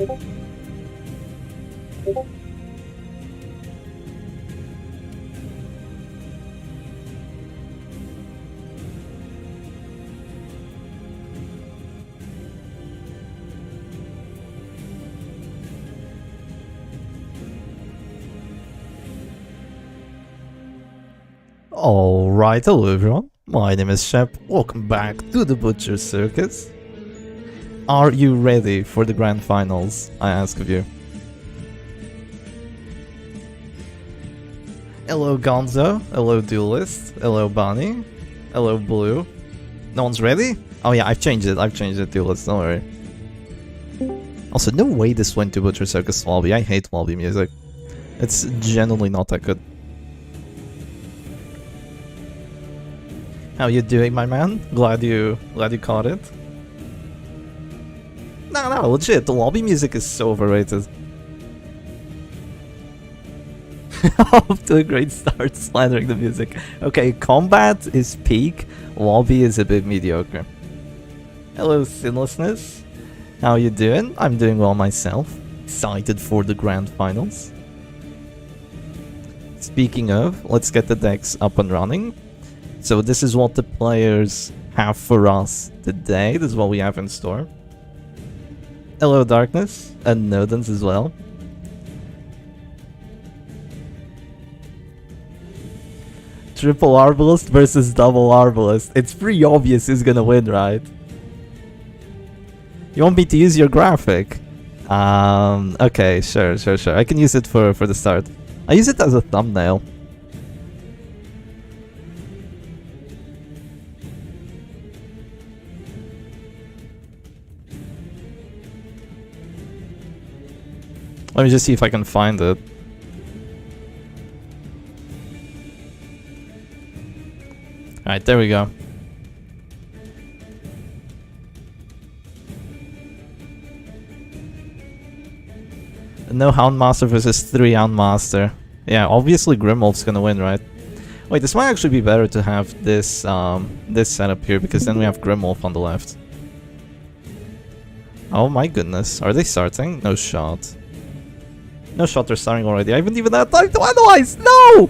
Alright, hello everyone, my name is Shep, welcome back to the Butcher Circus. Are you ready for the grand finals, I ask of you? Hello Gonzo, hello Duelist, hello Bunny, hello Blue. No one's ready? Oh yeah, I've changed it, Duelist, don't worry. Also, no way this went to Butcher Circus lobby, I hate lobby music. It's genuinely not that good. How you doing, my man? Glad you caught it. No, legit, the lobby music is so overrated. Off to a great start, slandering the music. Okay, combat is peak, lobby is a bit mediocre. Hello, Sinlessness. How you doing? I'm doing well myself. Excited for the grand finals. Speaking of, let's get the decks up and running. So this is what the players have for us today. This is what we have in store. Hello Darkness, and Nodens as well. Triple Arbalist versus Double Arbalist. It's pretty obvious who's gonna win, right? You want me to use your graphic? Okay, sure. I can use it for the start. I use it as a thumbnail. Let me just see if I can find it. Alright, there we go. No Houndmaster versus 3 Houndmaster. Yeah, obviously Grimwolf's gonna win, right? Wait, this might actually be better to have this this setup here, because then we have Grimwolf on the left. Oh my goodness, are they starting? No shot. No shot, they're starting already. I haven't even had time to analyze! No!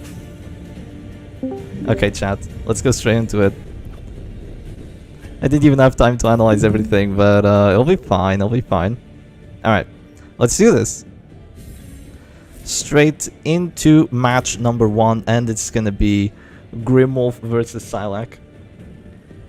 Okay, chat. Let's go straight into it. I didn't even have time to analyze everything, but it'll be fine, Alright, let's do this. Straight into match number 1, and it's gonna be Grimwolf versus Silac.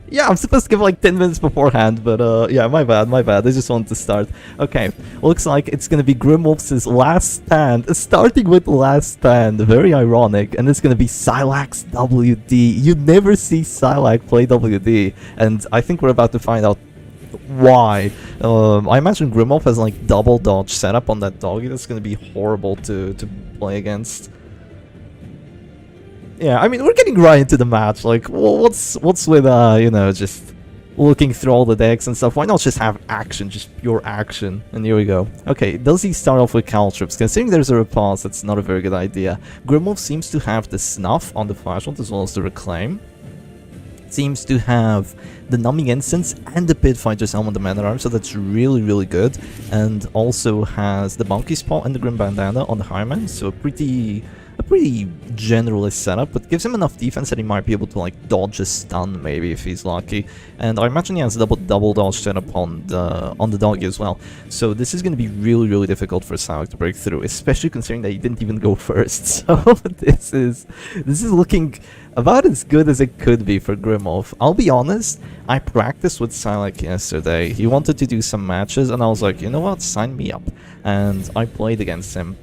Yeah, I'm supposed to give like 10 minutes beforehand, but yeah, my bad. I just wanted to start. Okay, looks like it's gonna be Grimwolf's last stand, starting with last stand, very ironic, and it's gonna be Silac's WD. You never see Silac play WD, and I think we're about to find out why. I imagine Grimwolf has like double dodge setup on that doggy. That's gonna be horrible to play against. Yeah, I mean, we're getting right into the match. Like, what's with you know, just looking through all the decks and stuff? Why not just have action, just pure action? And here we go. Okay, does he start off with Caltrips? Considering there's a repulse, that's not a very good idea. Grimwolf seems to have the Snuff on the Flashlight as well as the Reclaim. Seems to have the Numbing Instance and the Pitfighter's Helm on the Man at Arms, so that's really good. And also has the Monkey's Paw and the Grim Bandana on the Highman, so a pretty generalist setup, but gives him enough defense that he might be able to like dodge a stun maybe if he's lucky. And I imagine he has double dodge setup on the doggy as well. So this is going to be really difficult for Silac to break through, especially considering that he didn't even go first. So this is looking about as good as it could be for Grimwolf. I'll be honest, I practiced with Silac yesterday. He wanted to do some matches and I was like, you know what, sign me up. And I played against him.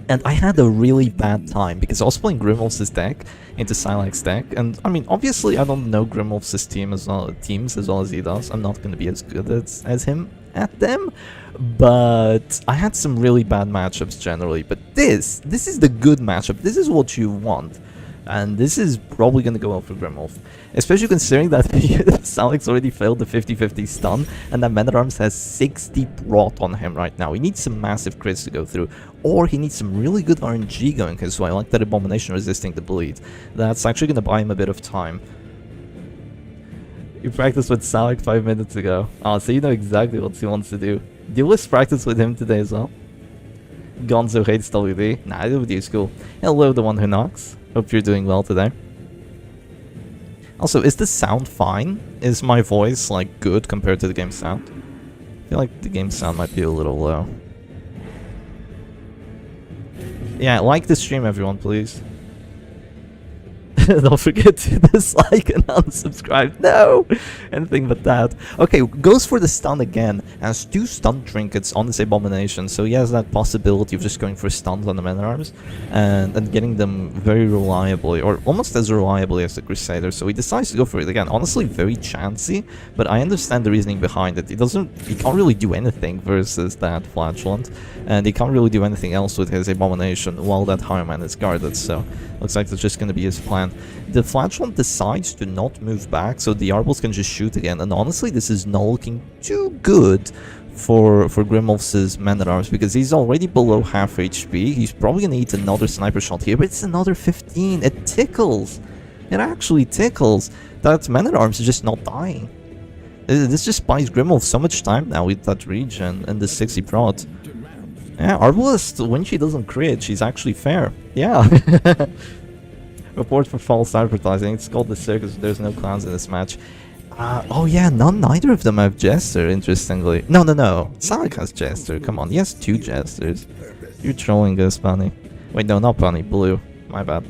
And I had a really bad time because I was playing Grimwolf's deck into Silac's deck, and I mean, obviously I don't know Grimwolf's teams as well as he does. I'm not going to be as good as him at them, but I had some really bad matchups generally. But this is the good matchup. This is what you want. And this is probably going to go well for Grimwolf. Especially considering that Silac's already failed the 50-50 stun, and that Man-at-Arms has 60 Rot on him right now. He needs some massive crits to go through, or he needs some really good RNG going his way, like that Abomination resisting the bleed. That's actually going to buy him a bit of time. You practiced with Silac 5 minutes ago. Oh, so you know exactly what he wants to do. Duelist practice with him today as well. Gonzo hates WD. Nah, WD is cool. Hello, the one who knocks. Hope you're doing well today. Also, is the sound fine? Is my voice, like, good compared to the game sound? I feel like the game sound might be a little low. Yeah, like the stream, everyone, please. Don't forget to dislike and unsubscribe. No! Anything but that. Okay, goes for the stun again. Has 2 stun trinkets on this abomination, so he has that possibility of just going for stuns on the men-at-arms and getting them very reliably, or almost as reliably as the Crusader. So he decides to go for it again. Honestly, very chancy, but I understand the reasoning behind it. He can't really do anything versus that Flatulent, and he can't really do anything else with his abomination while that Higher Man is guarded, so looks like that's just going to be his plan. The Flatulent decides to not move back, so the Arbals can just shoot again, and honestly this is not looking too good for Grimwolf's man-at-arms, because he's already below half HP. He's probably going to eat another sniper shot here, but it's another 15. It tickles. It actually tickles. That man-at-arms is just not dying. This just buys Grimwolf so much time now with that regen and the 60 prot. Yeah, Arbalist, when she doesn't crit, she's actually fair. Yeah. Report for false advertising. It's called the Circus. There's no clowns in this match. Oh yeah, neither of them have Jester, interestingly. No. Salak has Jester. Come on, he has 2 Jesters. You're trolling us, Bunny. Wait, no, not Bunny. Blue. My bad.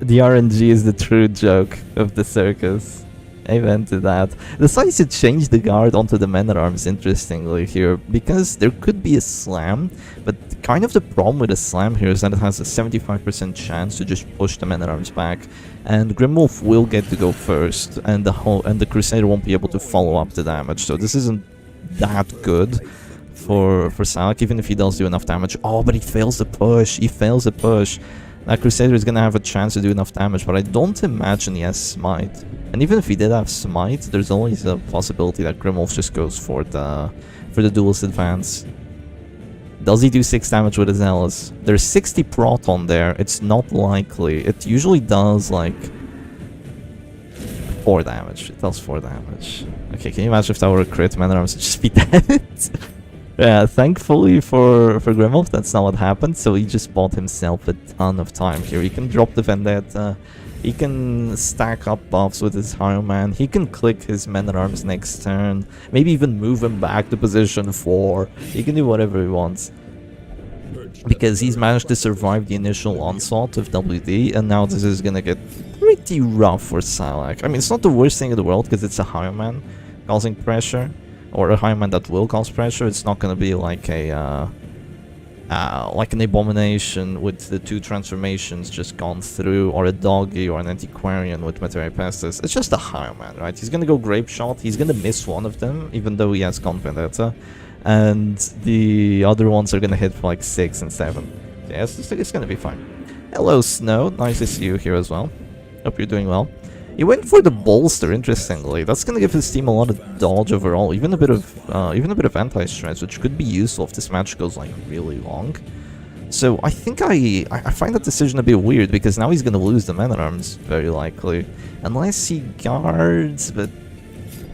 The RNG is the true joke of the Circus. Amen to that. Decides to change the guard onto the men-at-arms, interestingly, here, because there could be a slam, but kind of the problem with a slam here is that it has a 75% chance to just push the men-at-arms back, and Grimwolf will get to go first, and the Crusader won't be able to follow up the damage, so this isn't that good for Salak, even if he does do enough damage. Oh, but he fails the push. That Crusader is gonna have a chance to do enough damage, but I don't imagine he has Smite. And even if he did have Smite, there's always a possibility that Grimwolf just goes for the duelist advance. Does he do 6 damage with his Zealous? There's 60 prot on there. It's not likely. It usually does like 4 damage. It does 4 damage. Okay, can you imagine if that were a crit? Man-at-arms would just be dead. Yeah, thankfully for Grimwolf, that's not what happened, so he just bought himself a ton of time here. He can drop the Vendetta, he can stack up buffs with his Higher Man, he can click his Men-at-Arms next turn, maybe even move him back to position 4, he can do whatever he wants. Because he's managed to survive the initial onslaught of WD, and now this is gonna get pretty rough for Salak. I mean, it's not the worst thing in the world, because it's a Higher Man causing pressure. Or a Higher Man that will cause pressure. It's not gonna be like a like an Abomination with the 2 transformations just gone through, or a Doggy or an Antiquarian with Materia Pestis. It's just a Higher Man, right? He's gonna go Grape Shot, he's gonna miss one of them, even though he has Con Vendetta, and the other ones are gonna hit for like 6 and 7. Yes, it's gonna be fine. Hello Snow, nice to see you here as well. Hope you're doing well. He went for the bolster, interestingly. That's gonna give his team a lot of dodge overall, even a bit of anti-stress, which could be useful if this match goes like really long. So I think I find that decision a bit weird, because now he's gonna lose the Man-at-Arms, very likely. Unless he guards, but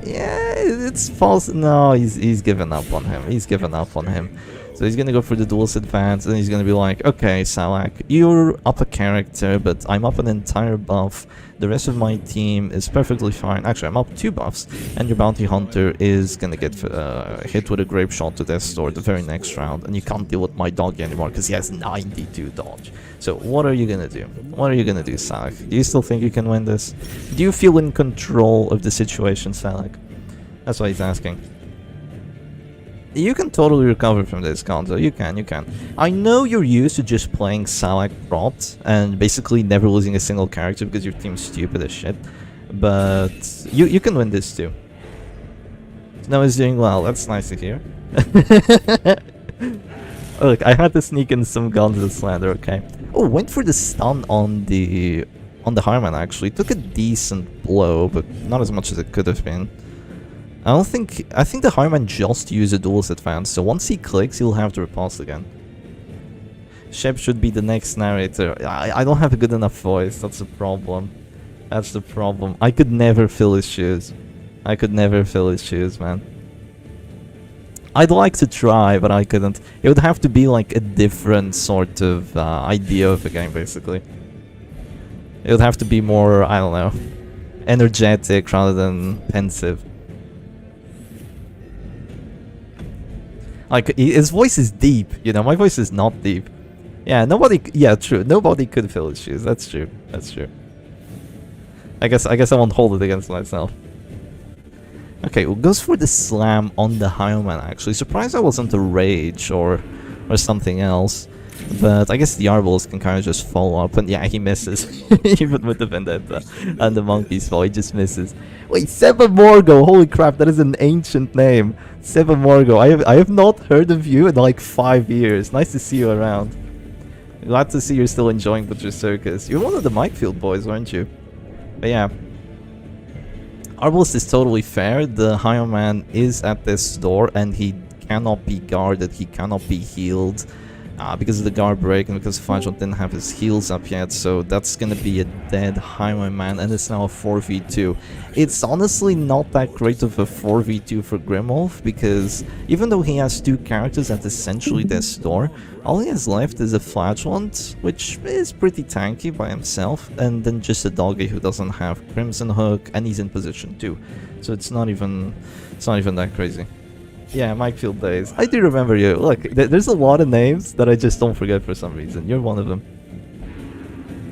yeah, it's false. No, he's given up on him. He's given up on him. So he's gonna go for the duelist advance, and he's gonna be like, okay, Salak, you're up a character, but I'm up an entire buff. The rest of my team is perfectly fine. Actually, I'm up 2 buffs, and your bounty hunter is gonna get hit with a grape shot to death store the very next round, and you can't deal with my doggy anymore because he has 92 dodge. So what are you gonna do? What are you gonna do, Salak? Do you still think you can win this? Do you feel in control of the situation, Salak? That's what he's asking. You can totally recover from this, Gonzo. You can. I know you're used to just playing Salak prot and basically never losing a single character because your team's stupid as shit. But you can win this too. Snow is doing well. That's nice to hear. Oh, look, I had to sneak in some Gonzo slander. Okay. Oh, went for the stun on the Higher Man. Actually, took a decent blow, but not as much as it could have been. I think the Higher Man just used a duelist advance, so once he clicks, he'll have to repulse again. Shep should be the next narrator. I don't have a good enough voice, that's the problem. That's the problem. I could never fill his shoes. I could never fill his shoes, man. I'd like to try, but I couldn't. It would have to be like a different sort of idea of the game, basically. It would have to be more, I don't know, energetic rather than pensive. Like, his voice is deep, you know, my voice is not deep. Yeah, yeah, true, nobody could fill his shoes, that's true, that's true. I guess I won't hold it against myself. Okay, well, goes for the slam on the Highwayman, actually. Surprised I wasn't a rage or something else. But I guess the Arballs can kind of just follow up, and yeah, he misses. Even with the Vendetta and the Monkey's Fall, he just misses. Wait, Sebamorgo! Holy crap, that is an ancient name. Sebamorgo, I have not heard of you in like 5 years. Nice to see you around. Glad to see you're still enjoying Butcher Circus. You're one of the Mikefield boys, weren't you? But yeah. Arballs is totally fair. The Highwayman is at this door, and he cannot be guarded, he cannot be healed. Because of the guard break and because Flagellant didn't have his heals up yet, so that's gonna be a dead Highwayman, and it's now a 4v2. It's honestly not that great of a 4v2 for Grimwolf, because even though he has 2 characters at essentially this door, all he has left is a Flagellant, which is pretty tanky by himself, and then just a Doggy who doesn't have Crimson Hook, and he's in position too. So it's not even that crazy. Yeah, Mikefield days. I do remember you. Look, there's a lot of names that I just don't forget for some reason. You're one of them.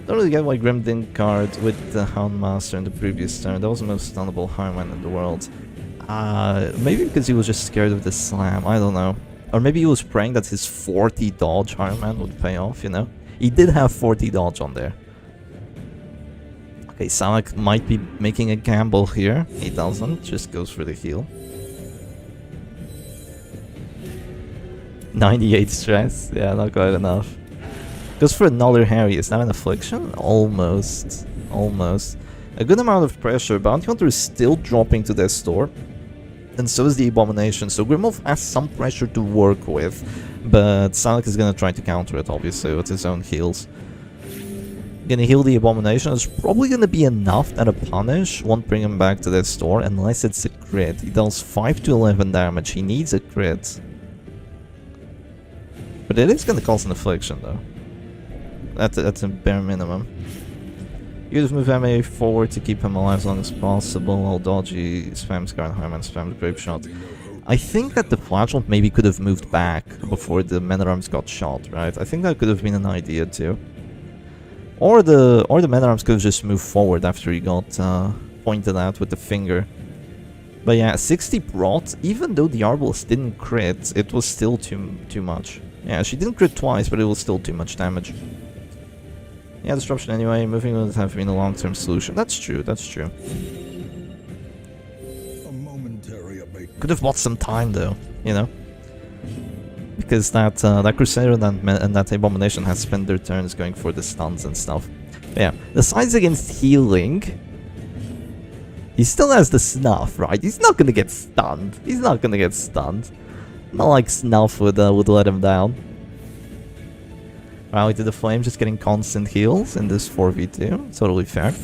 Don't really get why Grim didn't card with the Houndmaster in the previous turn. That was the most stunnable Highwayman in the world. Maybe because he was just scared of the slam. I don't know. Or maybe he was praying that his 40 dodge Highwayman would pay off, you know? He did have 40 dodge on there. Okay, Salak might be making a gamble here. He doesn't. Just goes for the heal. 98 stress, yeah, not quite enough. Goes for another Harry, is that an affliction? Almost, almost. A good amount of pressure, Bounty Hunter is still dropping to this door. And so is the Abomination, so Grimwolf has some pressure to work with. But Salak is gonna try to counter it, obviously, with his own heals. Gonna heal the Abomination, it's probably gonna be enough that a punish won't bring him back to this door, unless it's a crit. He does 5 to 11 damage, he needs a crit. But it is going to cause an affliction, though. That's a bare minimum. You just move MA forward to keep him alive as long as possible, while Dodgy spams Guard Highwayman, spams Grape Shot. I think that the Flagellant maybe could have moved back before the Men-at-Arms got shot, right? I think that could have been an idea, too. Or the Men-at-Arms could have just moved forward after he got pointed at with the finger. But yeah, 60 Prot, even though the Arballs didn't crit, it was still too much. Yeah, she didn't crit twice, but it was still too much damage. Yeah, disruption anyway, moving would have been a long-term solution. That's true, that's true. Could have bought some time though, you know? Because that Crusader and that Abomination has spent their turns going for the stuns and stuff. But yeah, the sides against healing... He still has the Snuff, right? He's not gonna get stunned. He's not gonna get stunned. Not like Snuff would let him down. Rally to the Flame, just getting constant heals in this 4v2. Totally fair.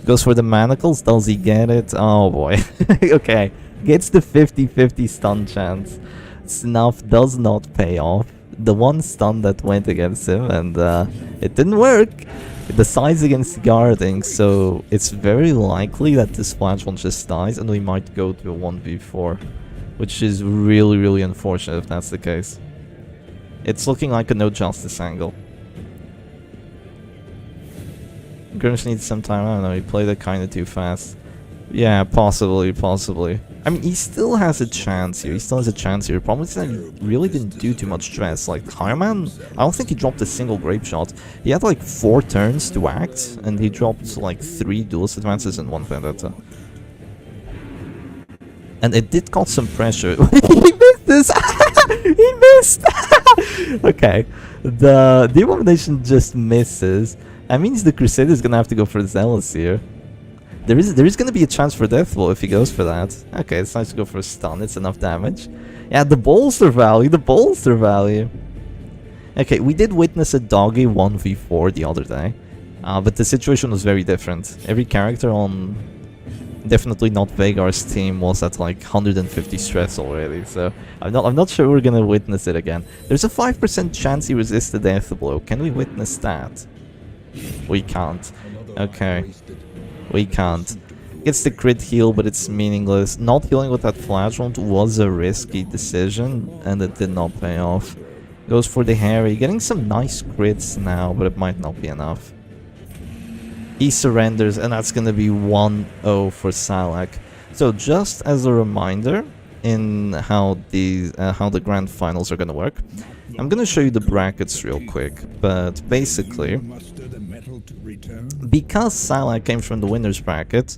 Goes for the Manacles. Does he get it? Oh boy. Okay. Gets the 50-50 stun chance. Snuff does not pay off. The one stun that went against him, and it didn't work. It decides against guarding, so it's very likely that this Flagellant just dies, and we might go to a 1v4. Which is really, really unfortunate if that's the case. It's looking like a no justice angle. Grims needs some time, I don't know, he played it kinda too fast. Yeah, possibly. I mean, he still has a chance here, The problem is that he really didn't do too much stress. Like, Highwayman, I don't think he dropped a single Grape Shot. He had like 4 turns to act, and he dropped like 3 Duelist Advances and 1 Vendetta. And it did cause some pressure. He missed this! He missed! Okay. The Abomination just misses. That means the Crusader is gonna have to go for Zealous here. There is gonna be a chance for Deathblow if he goes for that. Okay, it's nice to go for a stun, it's enough damage. Yeah, the bolster value. Okay, we did witness a Doggy 1v4 the other day. But the situation was very different. Every character on Definitely not Vagar's team was at like 150 stress already, so I'm not sure we're gonna witness it again. There's a 5% chance he resists the death blow. Can we witness that? We can't. Okay. We can't. Gets the crit heal, but it's meaningless. Not healing with that flash round was a risky decision, and it did not pay off. Goes for the Harry, getting some nice crits now, but it might not be enough. He surrenders, and that's going to be 1-0 for Salak. So just as a reminder in how the grand finals are going to work, I'm going to show you the brackets real quick. But basically, because Salak came from the winner's bracket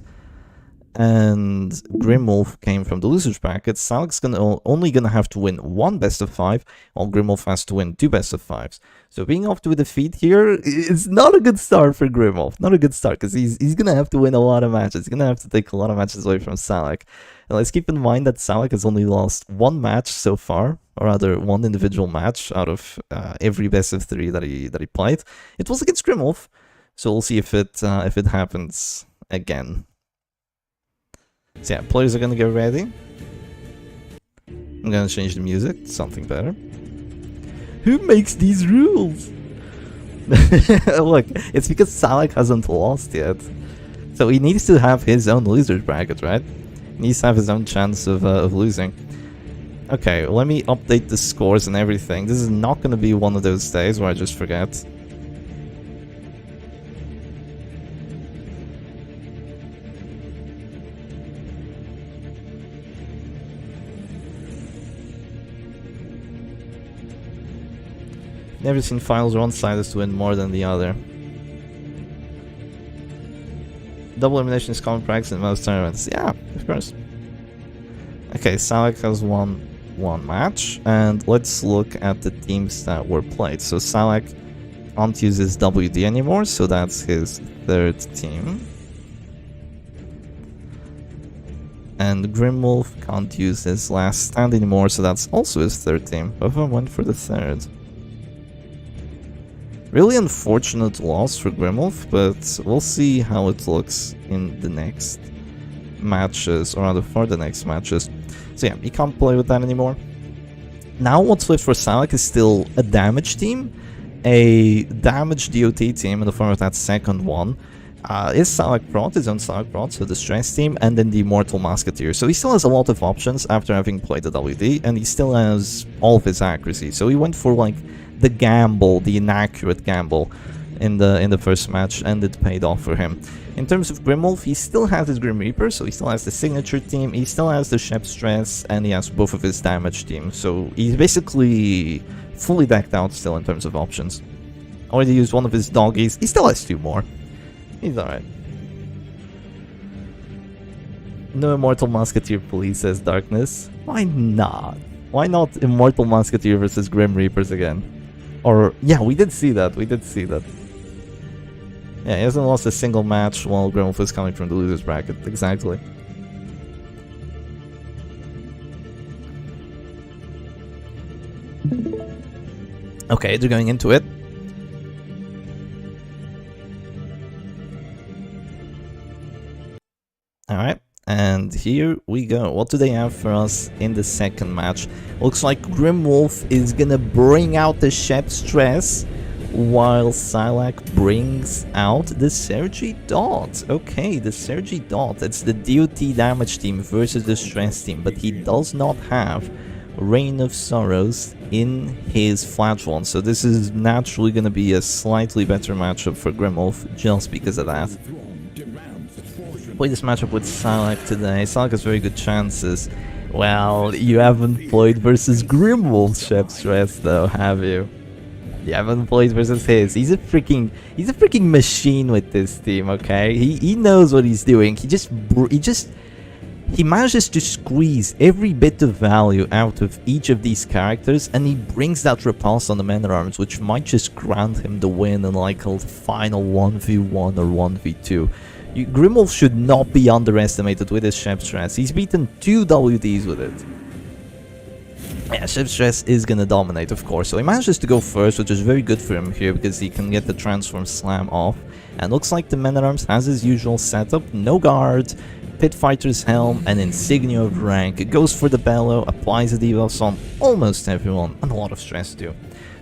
and Grimwolf came from the loser's bracket, Salak's only gonna have to win 1 best of 5, while Grimwolf has to win 2 best of 5s. So being off to a defeat here is not a good start for Grimwolf. Not a good start, because he's gonna have to win a lot of matches. He's gonna have to take a lot of matches away from Salak. And let's keep in mind that Salak has only lost 1 match so far, or rather 1 individual match out of every best of 3 that he played. It was against Grimwolf, so we'll see if it happens again. So yeah, players are gonna get ready. I'm gonna change the music to something better. Who makes these rules? Look, it's because Salak hasn't lost yet. So he needs to have his own loser's bracket, right? He needs to have his own chance of losing. Okay, let me update the scores and everything. This is not gonna be one of those days where I just forget. Never seen finals where one side has to win more than the other. Double elimination is common practice in most tournaments. Yeah, of course. Okay, Salak has won 1 match, and let's look at the teams that were played. So Salak can't use his WD anymore, so that's his 3rd team. And Grimwolf can't use his last stand anymore, so that's also his 3rd team. Both of them went for the 3rd. Really unfortunate loss for Grimwolf, but we'll see how it looks in the next matches, or rather for the next matches. So yeah, he can't play with that anymore. Now what's left for Salak is still a damage team, a damage DOT team in the form of that 2nd one. His Salak Prot, his own Salak Prot, so the Stress team, and then the Immortal Musketeer. So he still has a lot of options after having played the WD, and he still has all of his accuracy. So he went for like the gamble, the inaccurate gamble in the first match, and it paid off for him. In terms of Grimwolf, he still has his Grim Reaper, so he still has the signature team, he still has the Shep Stress, and he has both of his damage teams. So he's basically fully decked out still in terms of options. Already used 1 of his doggies, he still has 2 more. He's alright. No Immortal Musketeer, please, says Darkness. Why not? Why not Immortal Musketeer versus Grim Reapers again? Or, yeah, we did see that, Yeah, he hasn't lost a single match while Grimwolf is coming from the loser's bracket, exactly. Okay, they're going into it. Alright, and here we go. What do they have for us in the 2nd match? Looks like Grimwolf is gonna bring out the Shep Stress, while Salak brings out the Sergi Dot. Okay, the Sergi Dot. It's the DOT damage team versus the Stress team, but he does not have Reign of Sorrows in his flat one, so this is naturally gonna be a slightly better matchup for Grimwolf just because of that. Play this matchup with Salak today. Salak has very good chances. Well, you haven't played versus Grimwolf's Shep Stress though, have you? You haven't played versus his. He's a freaking machine with this team, okay? He knows what he's doing. He manages to squeeze every bit of value out of each of these characters, and he brings that repulse on the Men-at-Arms, which might just grant him the win in like a final 1v1 or 1v2. Grimwolf should not be underestimated with his Shep Stress. He's beaten 2 WDs with it. Yeah, Shep Stress is gonna dominate, of course. So he manages to go first, which is very good for him here because he can get the Transform Slam off. And looks like the Men-at-Arms has his usual setup. No guard, Pit Fighter's Helm, and Insignia of Rank. It goes for the Bellow, applies the debuffs on almost everyone, and a lot of stress too.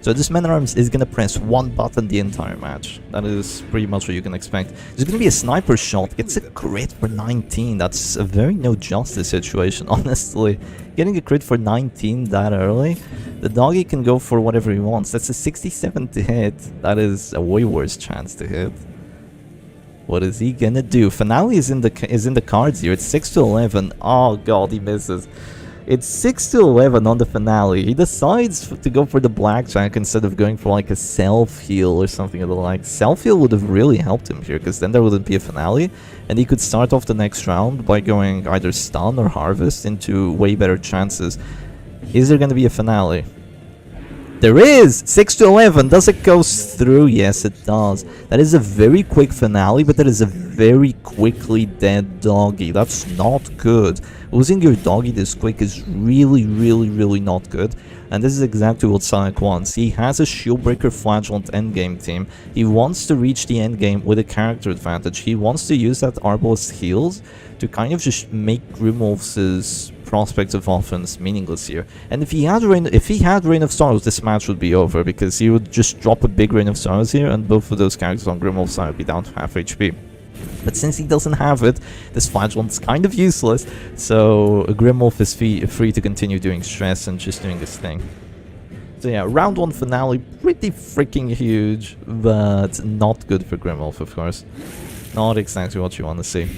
So this Man at Arms is gonna press one button the entire match. That is pretty much what you can expect. There's gonna be a sniper shot, gets a crit for 19. That's a very no justice situation, honestly. Getting a crit for 19 that early, the doggy can go for whatever he wants. That's a 67 to hit. That is a way worse chance to hit. What is he gonna do? Finale is in the cards here. It's 6 to 11. Oh god, he misses. It's 6 to 11 on the finale. He decides to go for the blackjack instead of going for like a self-heal or something of the like. Self-heal would have really helped him here, because then there wouldn't be a finale, and he could start off the next round by going either stun or harvest into way better chances. Is there going to be a finale? There is! 6 to 11. Does it go through? Yes, it does. That is a very quick finale, but that is a very quickly dead doggy. That's not good. Losing your doggy this quick is really not good. And this is exactly what Sonic wants. He has a Shieldbreaker Flagellant endgame team. He wants to reach the endgame with a character advantage. He wants to use that Arbalest heals to kind of just make Grimwolf's prospects of offense meaningless here. And if he had Rain of Sorrows, this match would be over, because he would just drop a big Rain of Sorrows here, and both of those characters on Grimwolf's side would be down to half HP. But since he doesn't have it, this Flagellant's kind of useless, so Grimwolf is free to continue doing stress and just doing this thing. So yeah, round 1 finale, pretty freaking huge, but not good for Grimwolf, of course. Not exactly what you want to see.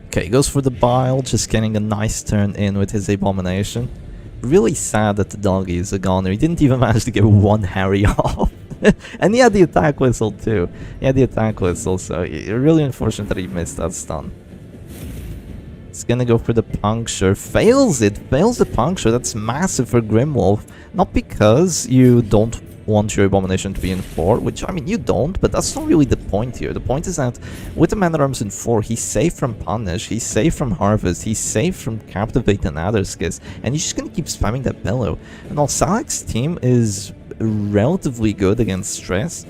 Okay, goes for the Bile, just getting a nice turn in with his Abomination. Really sad that the doggy is a goner. He didn't even manage to get one Harry off. And he had the attack whistle too. He had the attack whistle, so really unfortunate that he missed that stun. He's gonna go for the puncture. Fails it! Fails the puncture. That's massive for Grimwolf. Not because you don't want your Abomination to be in 4, which, I mean, you don't, but that's not really the point here. The point is that with the Man at Arms in 4, he's safe from Punish, he's safe from Harvest, he's safe from Captivate and Adder's Kiss, and he's just gonna keep spamming that Bellow. And while Salak's team is relatively good against stress,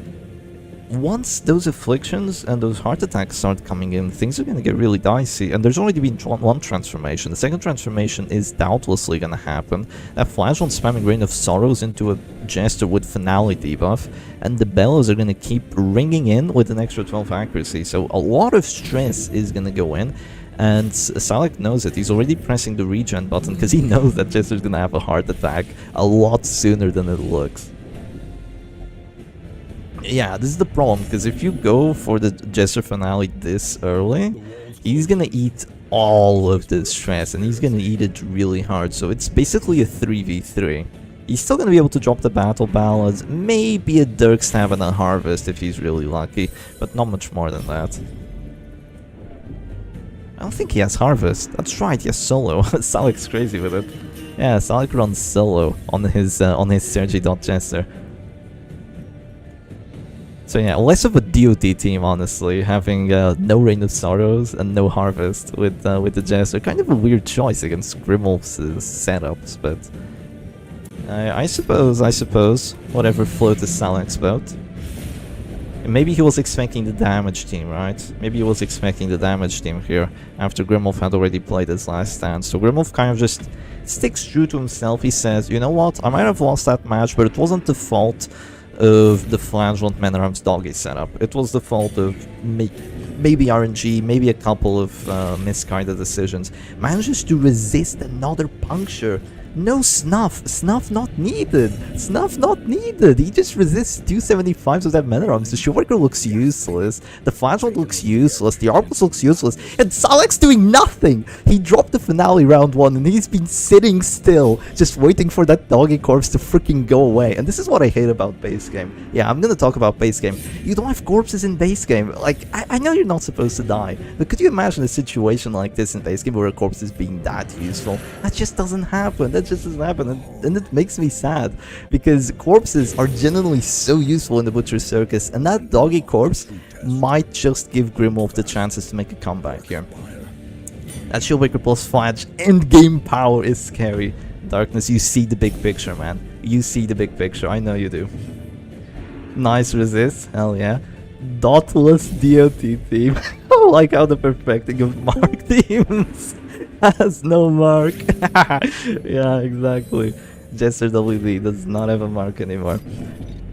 once those afflictions and those heart attacks start coming in, things are going to get really dicey. And there's already been one transformation. The second transformation is doubtlessly going to happen. That Flagellant spamming Rain of Sorrows into a Jester with Finale debuff, and the Bellows are going to keep ringing in with an extra 12 accuracy. So a lot of stress is going to go in. And Salak knows it. He's already pressing the regen button because he knows that Jester's going to have a heart attack a lot sooner than it looks. Yeah, this is the problem, because if you go for the Jester finale this early, he's gonna eat all of the stress, and he's gonna eat it really hard, so it's basically a 3v3. He's still gonna be able to drop the Battle Ballads, maybe a Dirk Stab and a Harvest if he's really lucky, but not much more than that. I don't think he has Harvest. That's right, he has Solo. Salak's crazy with it. Yeah, Salak runs Solo on his Sergi.Jester. So yeah, less of a DOT team, honestly, having no Rain of Sorrows and no Harvest with the Jester. Kind of a weird choice against Grimwolf's setups, but I suppose, whatever floated Salak's boat. And maybe he was expecting the damage team, right? Maybe he was expecting the damage team here, after Grimwolf had already played his last stand. So Grimwolf kind of just sticks true to himself. He says, you know what, I might have lost that match, but it wasn't the fault of the Flagellant Man at Arms doggy setup. It was the fault of maybe RNG, maybe a couple of misguided decisions. Manages to resist another puncture. No snuff. Snuff not needed. Snuff not needed. He just resists 275s with that Man at Arms. The Shieldbreaker looks useless. The Flagellant looks useless. The Arbalest looks useless. And Salak's doing nothing. He dropped the finale round 1 and he's been sitting still, just waiting for that doggy corpse to freaking go away. And this is what I hate about base game. Yeah, I'm gonna talk about base game. You don't have corpses in base game. Like, I know you're not supposed to die, but could you imagine a situation like this in base game where a corpse is being that useful? That just doesn't happen. That just doesn't happen, and it makes me sad, because corpses are genuinely so useful in the Butcher's Circus, and that doggy corpse might just give Grimwolf the chances to make a comeback here. That Shieldbreaker plus Flash endgame power is scary. Darkness, you see the big picture, man. You see the big picture, I know you do. Nice resist, hell yeah. Dotless DOT team. like how the perfecting of mark teams has no mark. Yeah, exactly. Jester WD does not have a mark anymore.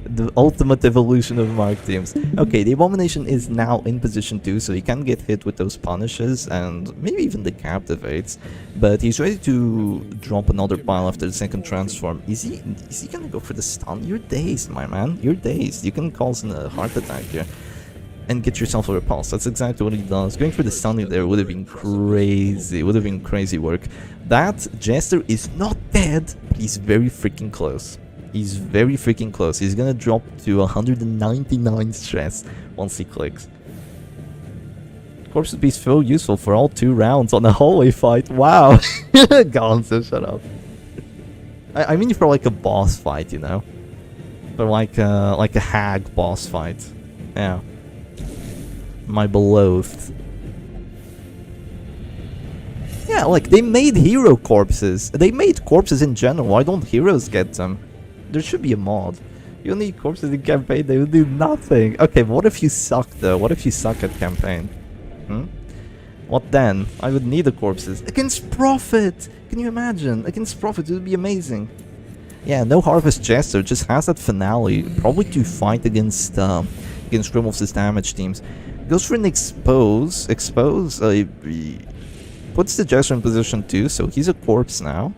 The ultimate evolution of mark teams. Okay, the Abomination is now in position 2, so he can get hit with those punishes and maybe even the captivates, but he's ready to drop another pile after the second transform. Is he gonna go for the stun? You're dazed, my man. You're dazed. You can cause a heart attack here and get yourself a repulse. That's exactly what he does. Going for the stunning there would have been crazy. It would have been crazy work. That Jester is not dead, but he's very freaking close. He's very freaking close. He's gonna drop to 199 stress once he clicks. Corpse would be so useful for all 2 rounds on a hallway fight. Wow. Gonzo, shut up. I mean for like a boss fight, you know? For like a hag boss fight. Yeah. My beloved. Yeah, like they made hero corpses. They made corpses in general. Why don't heroes get them? There should be a mod. You need corpses in campaign, they will do nothing. Okay, but what if you suck though? What if you suck at campaign? What then? I would need the corpses. Against Prophet! Can you imagine? Against Prophet, it would be amazing. Yeah, no Harvest Jester, just has that finale. Probably to fight against Grimwolf's damage teams. Goes for an expose. He puts the Jester in position 2, so he's a corpse now.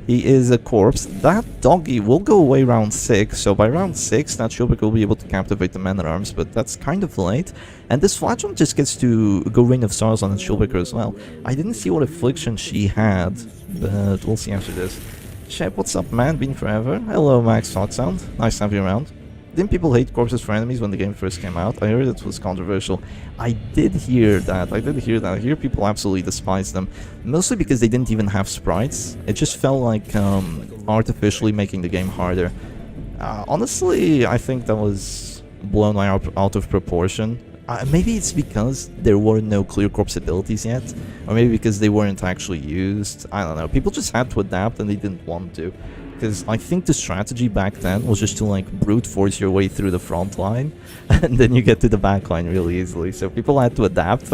He is a corpse. That doggy will go away round 6, so by round 6 that Shieldbreaker will be able to captivate the Man-at-Arms, but that's kind of late. And this Flagellum just gets to go Rain of Sorrows on the Shieldbreaker as well. I didn't see what affliction she had, but we'll see after this. Shep, what's up man? Been forever. Hello Max Thoughtsound. Nice to have you around. Didn't people hate corpses for enemies when the game first came out? I heard it was controversial. I did hear that. I hear people absolutely despise them. Mostly because they didn't even have sprites. It just felt like artificially making the game harder. Honestly, I think that was blown out of proportion. Maybe it's because there were no clear corpse abilities yet. Or maybe because they weren't actually used. I don't know. People just had to adapt and they didn't want to. Because I think the strategy back then was just to like brute force your way through the front line and then you get to the back line really easily. So people had to adapt,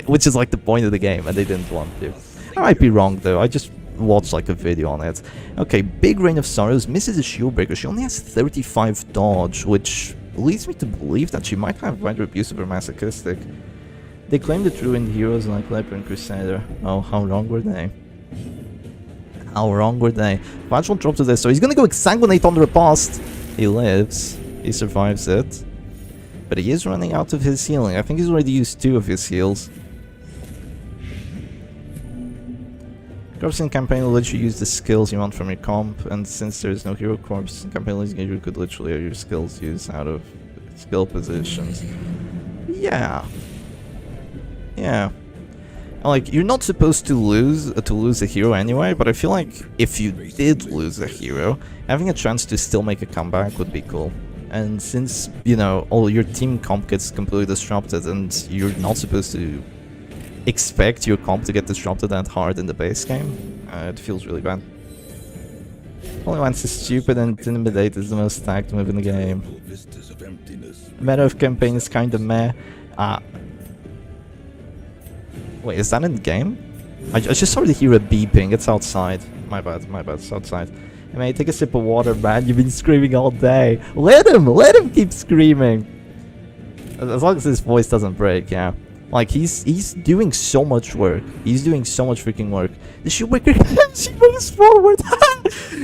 which is like the point of the game, and they didn't want to. I might be wrong though, I just watched like a video on it. Okay, big Rain of Sorrows misses a Shieldbreaker. She only has 35 dodge, which leads me to believe that she might have rather abusive or masochistic. They claim the ruined heroes like Leper and Crusader. Oh, how wrong were they? How wrong were they? Flagellum drops to this, so he's gonna go Exsanguinate on the riposte. He lives. He survives it. But he is running out of his healing. I think he's already used 2 of his heals. Corpse in campaign will let you use the skills you want from your comp, and since there is no hero corpse, campaign you could literally have your skills used out of skill positions. Yeah. Yeah. Like, you're not supposed to lose a hero anyway, but I feel like if you did lose a hero, having a chance to still make a comeback would be cool. And since, you know, all your team comp gets completely disrupted and you're not supposed to expect your comp to get disrupted that hard in the base game, it feels really bad. Only once is stupid and Intimidate is the most stacked move in the game. Meta of campaign is kinda meh. Wait, is that in the game? I just started to hear a beeping. It's outside. My bad, it's outside. Hey, mate, take a sip of water, man. You've been screaming all day. Let him keep screaming. As long as his voice doesn't break, yeah. Like, he's doing so much work. He's doing so much freaking work. The Shieldbreaker, she moves forward.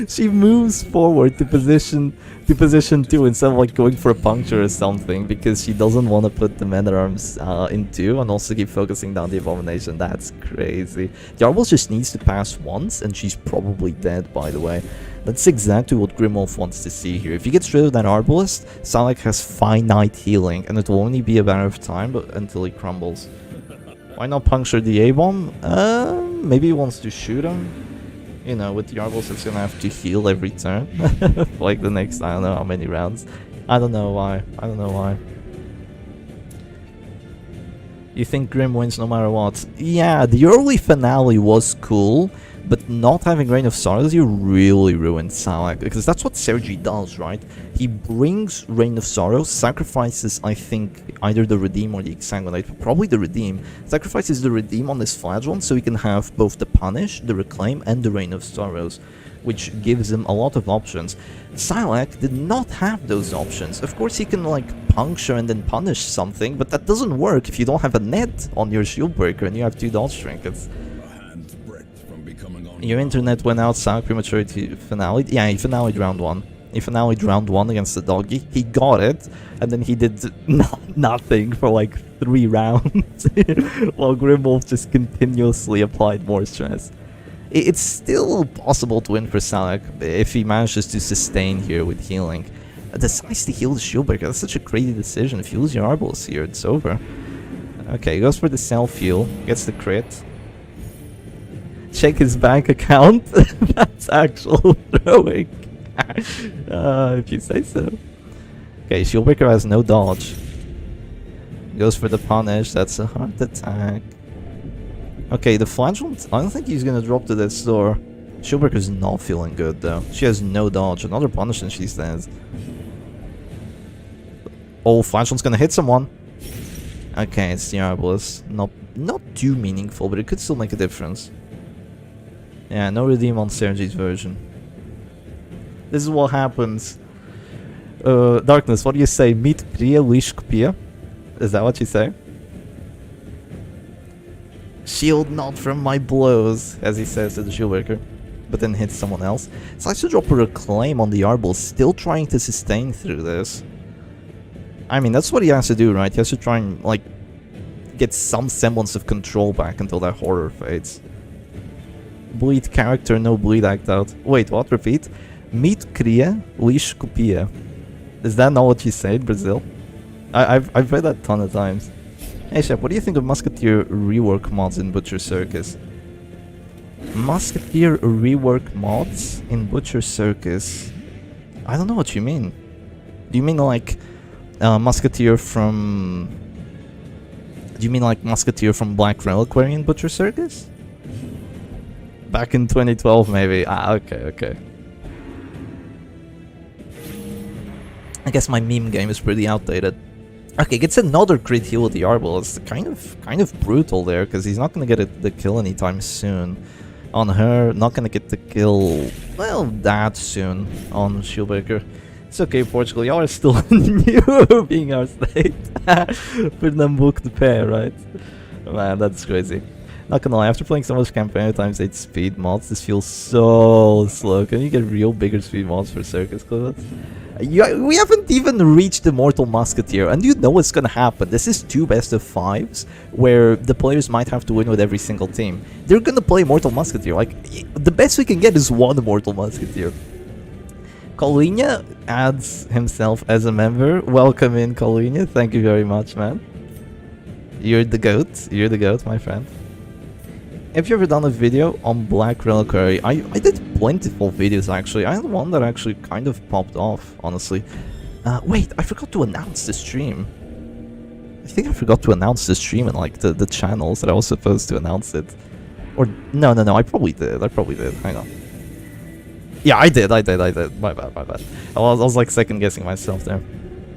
She moves forward to position 2 instead of like going for a puncture or something, because she doesn't want to put the Man-at-Arms in 2 and also keep focusing down the Abomination. That's crazy. The Arbalest just needs to pass once and she's probably dead, by the way. That's exactly what Grimwolf wants to see here. If he gets rid of that Arbalest, Salak has finite healing, and it will only be a matter of time until he crumbles. Why not puncture the A-bomb? Maybe he wants to shoot him. You know, with the Arbalest, it's gonna have to heal every turn. For like the next, I don't know how many rounds. I don't know why. You think Grim wins no matter what? Yeah, the early finale was cool, But not having Reign of Sorrows, you really ruined Salak, because that's what Sergi does, right? He brings Reign of Sorrows, sacrifices, I think, either the Redeem or the Exsanguinate, but probably the Redeem. Sacrifices the Redeem on this Flagellum so he can have both the Punish, the Reclaim, and the Reign of Sorrows, which gives him a lot of options. Salak did not have those options. Of course, he can, like, puncture and then punish something, but that doesn't work if you don't have a net on your Shieldbreaker and you have 2 dodge trinkets. Your internet went out, Salak prematurity finale. Yeah, he finale'd round 1. He finale'd round 1 against the doggy. He got it, and then he did nothing for like 3 rounds, while Grimwolf just continuously applied more stress. It's still possible to win for Salak if he manages to sustain here with healing. Decides to heal the Shieldbreaker. That's such a crazy decision. If you lose your Arbals here, it's over. Okay, he goes for the self-heal, gets the crit. Check his bank account. That's actual throwing. If you say so. Okay, Shieldbreaker has no dodge. Goes for the punish. That's a heart attack. Okay, the Flagellum, I don't think he's gonna drop to this door. Shieldbreaker's not feeling good though. She has no dodge. Another punish and she stands. Oh, Flagellum's gonna hit someone. Okay, it's the Arbalest. Not too meaningful, but it could still make a difference. Yeah, no redeem on Sergi's version. This is what happens. Darkness, what do you say? Meet Priya Lishkpia? Is that what you say? Shield not from my blows, as he says to the Shieldbreaker. But then hits someone else. So I should drop a Reclaim on the Arbal, still trying to sustain through this. I mean, that's what he has to do, right? He has to try and, like, get some semblance of control back until that horror fades. Bleed character, no bleed act out. Wait, what? Repeat? Meet Kriya Lishkupia. Is that not what you said, Brazil? I've read that a ton of times. Hey Shep, what do you think of Musketeer rework mods in Butcher Circus? Musketeer rework mods in Butcher Circus? I don't know what you mean. Do you mean like Musketeer from... Do you mean like Musketeer from Black Reliquary in Butcher Circus? Back in 2012 maybe. Ah, okay. I guess my meme game is pretty outdated. Okay, gets another crit heal with the Arbal. It's kind of brutal there, because he's not gonna get the kill anytime soon. On her, not gonna get the kill, well, that soon on Shieldbreaker. It's okay, Portugal, y'all are still new being our state. Pernambuco the pair, right? Man, that's crazy. Not gonna lie, after playing so much campaign times 8 speed mods, this feels so slow. Can you get real bigger speed mods for Circus Clothes? We haven't even reached the Mortal Musketeer, and you know what's gonna happen. This is 2 best of 5s, where the players might have to win with every single team. They're gonna play Mortal Musketeer. Like, the best we can get is 1 Mortal Musketeer. Colinia adds himself as a member. Welcome in, Colinia. Thank you very much, man. You're the goat. You're the goat, my friend. Have you ever done a video on Black Reliquary? I did plentiful videos, actually. I had one that actually kind of popped off, honestly. Wait, I forgot to announce the stream. I think I forgot to announce the stream and, like, the channels that I was supposed to announce it. Or, no, I probably did. Hang on. Yeah, I did. My bad. I was like, second-guessing myself there.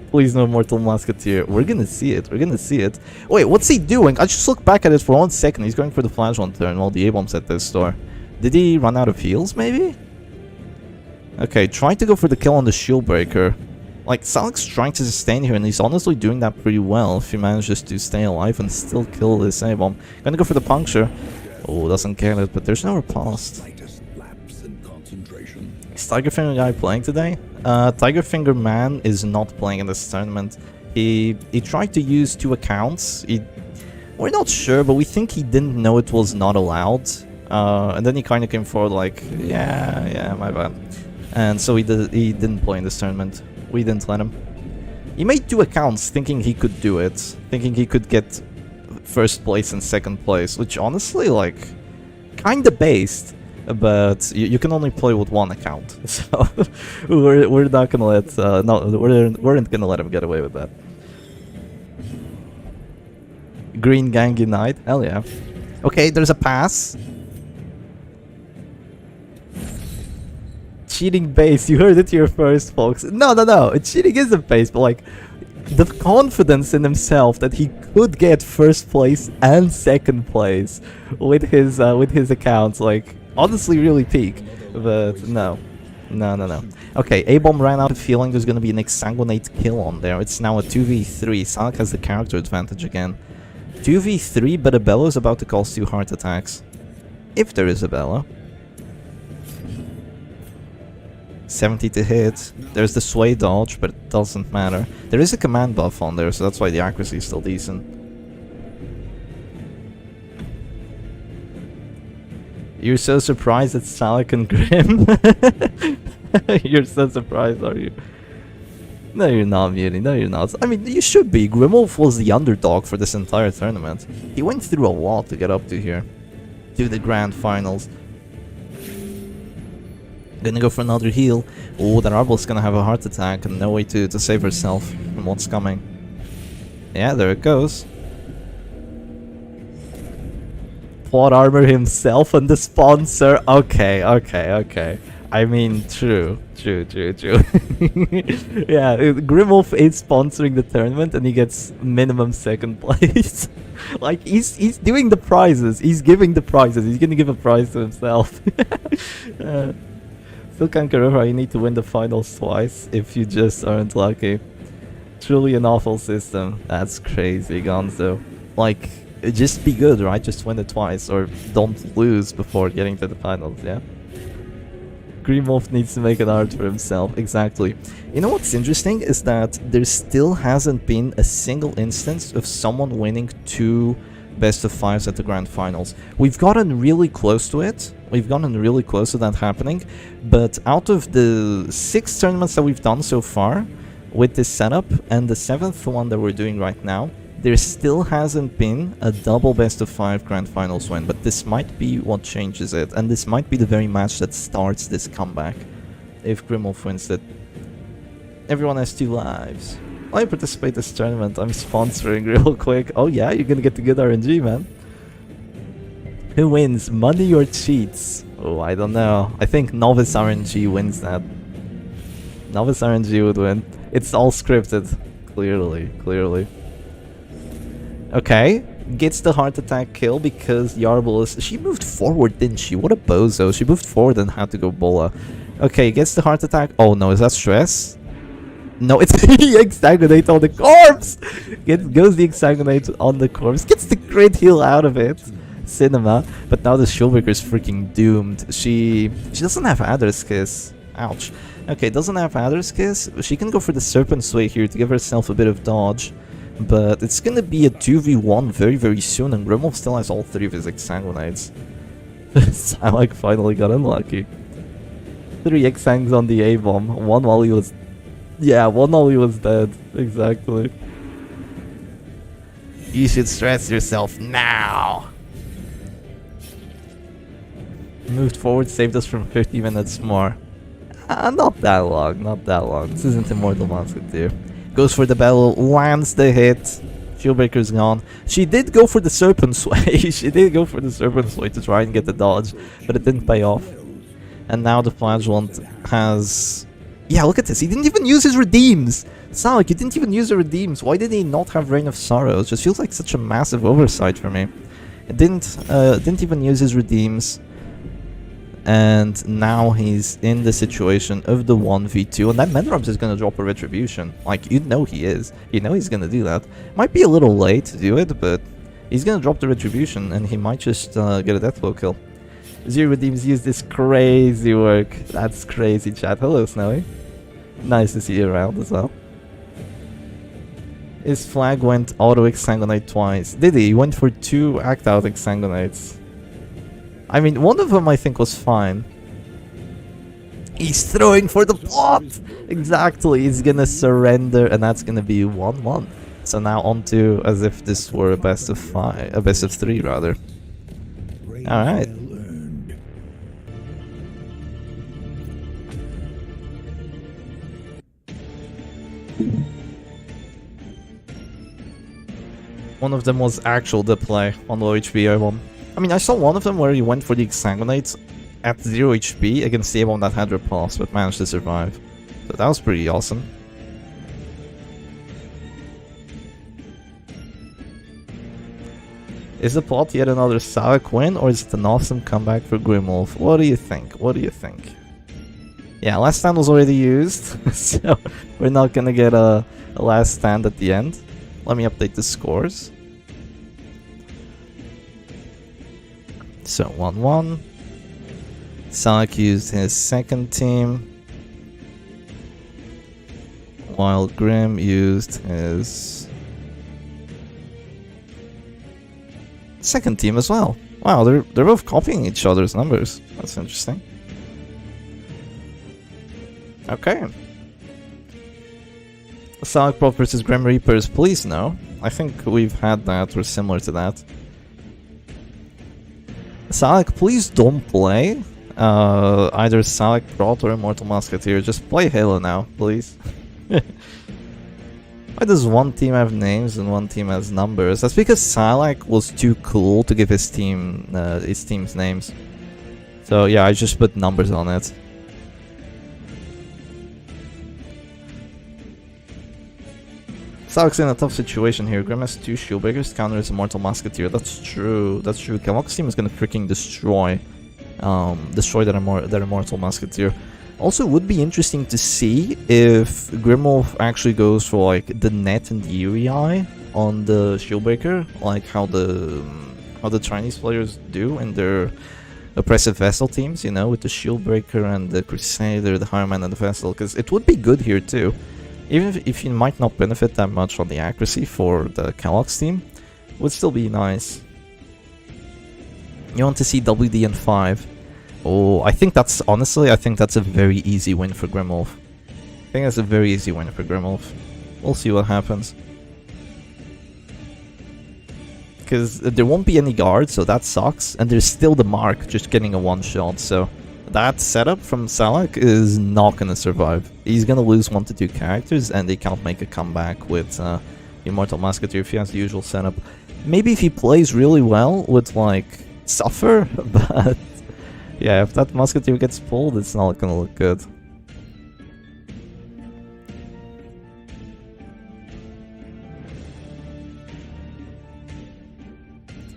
Please no Mortal Musketeer. We're gonna see it. Wait, what's he doing? I just looked back at it for 1 second. He's going for the flash on turn while the A-bomb's at this store. Did he run out of heals, maybe? Okay, trying to go for the kill on the Shieldbreaker. Like, Salak's trying to sustain here, and he's honestly doing that pretty well if he manages to stay alive and still kill this A-bomb. Gonna go for the puncture. Oh, doesn't get it, but there's no riposte. Is Tigerfinger guy playing today? Tigerfinger man is not playing in this tournament. He tried to use 2 accounts. We're not sure, but we think he didn't know it was not allowed. And then he kind of came forward like, yeah, my bad. And so he didn't play in this tournament. We didn't let him. He made 2 accounts thinking he could do it. Thinking he could get first place and second place, which honestly, like, kinda based. But you can only play with 1 account, so we're not gonna let we weren't gonna let him get away with that. Green Gang Unite, hell yeah. Okay, there's a pass. cheating base. You heard it here first, folks. No. Cheating isn't base, but like the confidence in himself that he could get first place and second place with his accounts, like honestly really peak. But no. Okay, A-Bomb ran out of feeling there's gonna be an exsanguinate kill on there. It's now a 2v3. Sonic has the character advantage again. 2v3, but a Bello is about to cause 2 heart attacks. If there is a Bello. 70 to hit. There's the sway dodge, but it doesn't matter. There is a command buff on there, so that's why the accuracy is still decent. You're so surprised at Sonic and Grim? You're so surprised, are you? No, you're not, Beauty. No, you're not. I mean, you should be. Grimwolf was the underdog for this entire tournament. He went through a lot to get up to here. To the grand finals. Gonna go for another heal. Oh, that Arbel's gonna have a heart attack and no way to save herself from what's coming. Yeah, there it goes. Plot armor himself and the sponsor. Okay. I mean, true. Yeah, Grimwolf is sponsoring the tournament and he gets minimum second place. Like, he's doing the prizes. He's giving the prizes. He's gonna give a prize to himself. Still can't get over how you need to win the finals twice if you just aren't lucky. Truly an awful system. That's crazy, Gonzo. Like, just be good, right? Just win it twice, or don't lose before getting to the finals, yeah? Grimwolf needs to make an art for himself, exactly. You know what's interesting is that there still hasn't been a single instance of someone winning 2 best of 5s at the grand finals. We've gotten really close to it. We've gotten really close to that happening, but out of the 6 tournaments that we've done so far with this setup and the 7th one that we're doing right now, there still hasn't been a double best of 5 grand finals win, but this might be what changes it, and this might be the very match that starts this comeback. If Grimwolf wins it. Everyone has 2 lives. I participate this tournament, I'm sponsoring real quick. Oh yeah, you're gonna get the good RNG, man. Who wins, money or cheats? Oh, I don't know. I think Novice RNG wins that. Novice RNG would win. It's all scripted. Clearly. Okay, gets the heart attack kill because Yarble she moved forward, didn't she? What a bozo. She moved forward and had to go Bola. Okay, gets the heart attack. Oh no, is that stress? No, it's the exsanguinate on the corpse! Goes the exsanguinate on the corpse. Gets the crit heal out of it. Cinema. But now the Shieldbreaker is freaking doomed. She doesn't have Adder's Kiss. Ouch. Okay, doesn't have Adder's Kiss. She can go for the Serpent Sway here to give herself a bit of dodge. But it's gonna be a 2v1 very soon, and Grimwolf still has all 3 of his exsanguinates. Sonic finally got unlucky. 3 exsangs on the A-bomb. One while he was... Yeah, one while he was dead. Exactly. You should stress yourself now! Moved forward, saved us from 50 minutes more. Not that long. This isn't Immortal Musketeer. Goes for the battle, lands the hit. Shieldbreaker's gone. She did go for the Serpent Sway. To try and get the dodge, but it didn't pay off. And now the Flagellant has... Yeah, look at this. He didn't even use his redeems. Sonic, you didn't even use the redeems. Why did he not have Reign of Sorrow? It just feels like such a massive oversight for me. It didn't even use his redeems. And now he's in the situation of the 1v2, and that Menrobs is gonna drop a Retribution. Like, you know he is. You know he's gonna do that. Might be a little late to do it, but he's gonna drop the Retribution, and he might just get a Deathblow kill. Zero Redeems use this crazy work. That's crazy, chat. Hello, Snowy. Nice to see you around as well. His flag went auto exsanguinate twice. Did he? He went for 2 act out exsanguinates. I mean, one of them I think was fine. He's throwing for the plot! Exactly, he's gonna surrender, and that's gonna be 1-1. So now on to as if this were a best of 5, a best of 3 rather. Alright. One of them was actual the play on low HP one. I mean, I saw one of them where he went for the exsanguinate at 0 HP against the one that had repulse but managed to survive. So that was pretty awesome. Is the plot yet another Salak win, or is it an awesome comeback for Grimwolf? What do you think? What do you think? Yeah, last stand was already used, so we're not gonna get a last stand at the end. Let me update the scores. So 1-1. Salak used his second team, while Grim used his second team as well. Wow, they're both copying each other's numbers. That's interesting. Okay. Salak Prop versus Grim Reapers, please no. I think we've had that or similar to that. Salak, please don't play either Salak Prot or Immortal Musketeer. Just play Halo now, please. Why does one team have names and one team has numbers? That's because Salak was too cool to give his team's names. So yeah, I just put numbers on it. Salak's in a tough situation here. Grim has 2 Shieldbreakers, counter his Immortal Musketeer. That's true. That's true. Kalok's team is gonna freaking destroy that Immortal Musketeer. Also, it would be interesting to see if Grimwolf actually goes for like the net and the Eerie Eye on the Shieldbreaker, like how the Chinese players do in their oppressive Vessel teams, you know, with the Shieldbreaker and the Crusader, the Hireman and the Vessel, because it would be good here too. Even if you might not benefit that much on the accuracy for the Kalok's team, it would still be nice. You want to see WD in 5. Oh, I think that's, honestly, I think that's a very easy win for Grimwolf. I think that's a very easy win for Grimwolf. We'll see what happens. Because there won't be any guards, so that sucks. And there's still the Mark just getting a one-shot, so that setup from Salak is not going to survive. He's going to lose 1 to 2 characters, and they can't make a comeback with Immortal Musketeer if he has the usual setup. Maybe if he plays really well with, like, Suffer, but yeah, if that Musketeer gets pulled, it's not going to look good.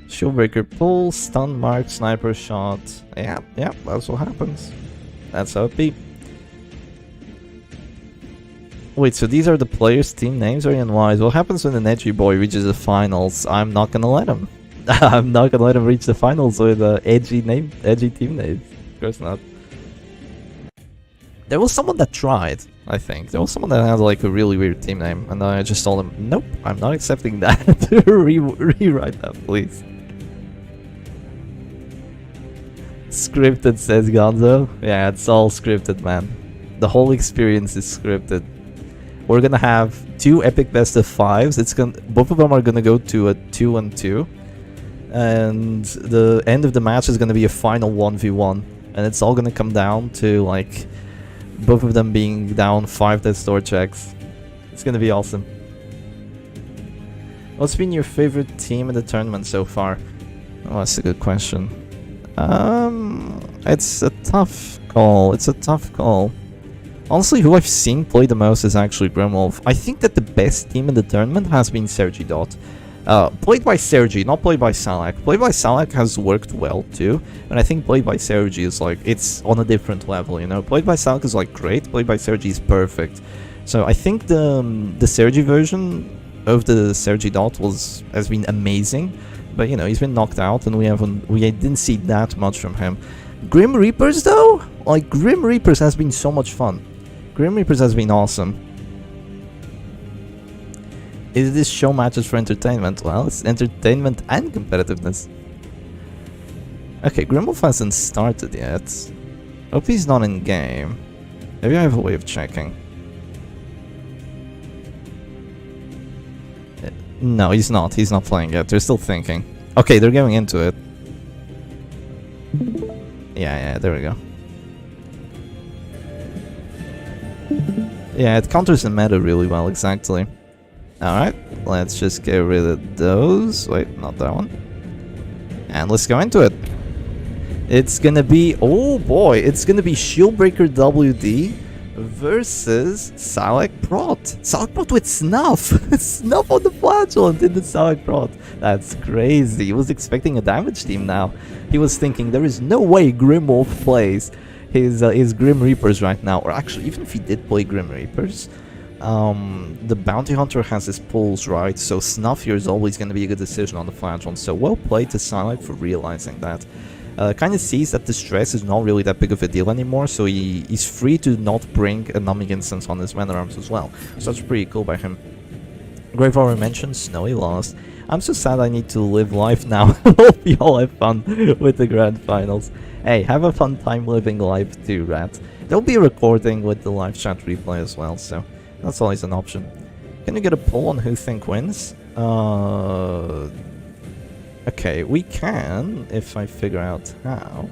Shieldbreaker pull, stun mark, sniper shot. Yeah, that's what happens. That's how it be. Wait, so these are the players' team names? Very unwise. What happens when an edgy boy reaches the finals? I'm not gonna let him. I'm not gonna let him reach the finals with edgy team names. Of course not. There was someone that tried, I think. There was someone that had like a really weird team name, and I just told him, nope, I'm not accepting that. Rewrite that, please. Scripted, says Gonzo. Yeah, it's all scripted, man. The whole experience is scripted. We're gonna have 2 epic best of 5s. Both of them are gonna go to a 2-2. And the end of the match is gonna be a final 1v1. And it's all gonna come down to like both of them being down 5 death store checks. It's gonna be awesome. What's been your favorite team in the tournament so far? Oh, that's a good question. It's a tough call. Honestly, who I've seen play the most is actually Grimwolf. I think that the best team in the tournament has been Sergi Dot. Played by Sergi, not played by Salak. Played by Salak has worked well too, and I think played by Sergi is like, it's on a different level, you know? Played by Salak is like great, played by Sergi is perfect. So I think the Sergi version of the Sergi Dot has been amazing, but you know, he's been knocked out and we didn't see that much from him. Grim Reapers though? Like, Grim Reapers has been so much fun. Grim Reapers has been awesome. Is this show matches for entertainment? Well, it's entertainment and competitiveness. Okay, Grimwolf hasn't started yet. Hope he's not in game. Maybe I have a way of checking. No, he's not. He's not playing yet. They're still thinking. Okay, they're going into it. Yeah, there we go. Yeah, it counters the meta really well, exactly. Alright, let's just get rid of those. Wait, not that one. And let's go into it. It's gonna be, oh boy, it's gonna be Shieldbreaker WD versus Salak Prot. Salak Prot with Snuff! Snuff on the flagellant in the Salak Prot. That's crazy. He was expecting a damage team now. He was thinking there is no way Grimwolf plays his Grim Reapers right now. Or actually, even if he did play Grim Reapers, the Bounty Hunter has his pulls, right? So Snuff here is always going to be a good decision on the flagellant. So well played to Salak for realizing that. Kind of sees that the stress is not really that big of a deal anymore, so he's free to not bring a numbing instance on his mana arms as well. So that's pretty cool by him. Grave already mentioned, Snowy lost. I'm so sad I need to live life now. Hope y'all have fun with the grand finals. Hey, have a fun time living life too, Rat. There'll be a recording with the live chat replay as well, so that's always an option. Can you get a poll on who think wins? Okay, we can, if I figure out how.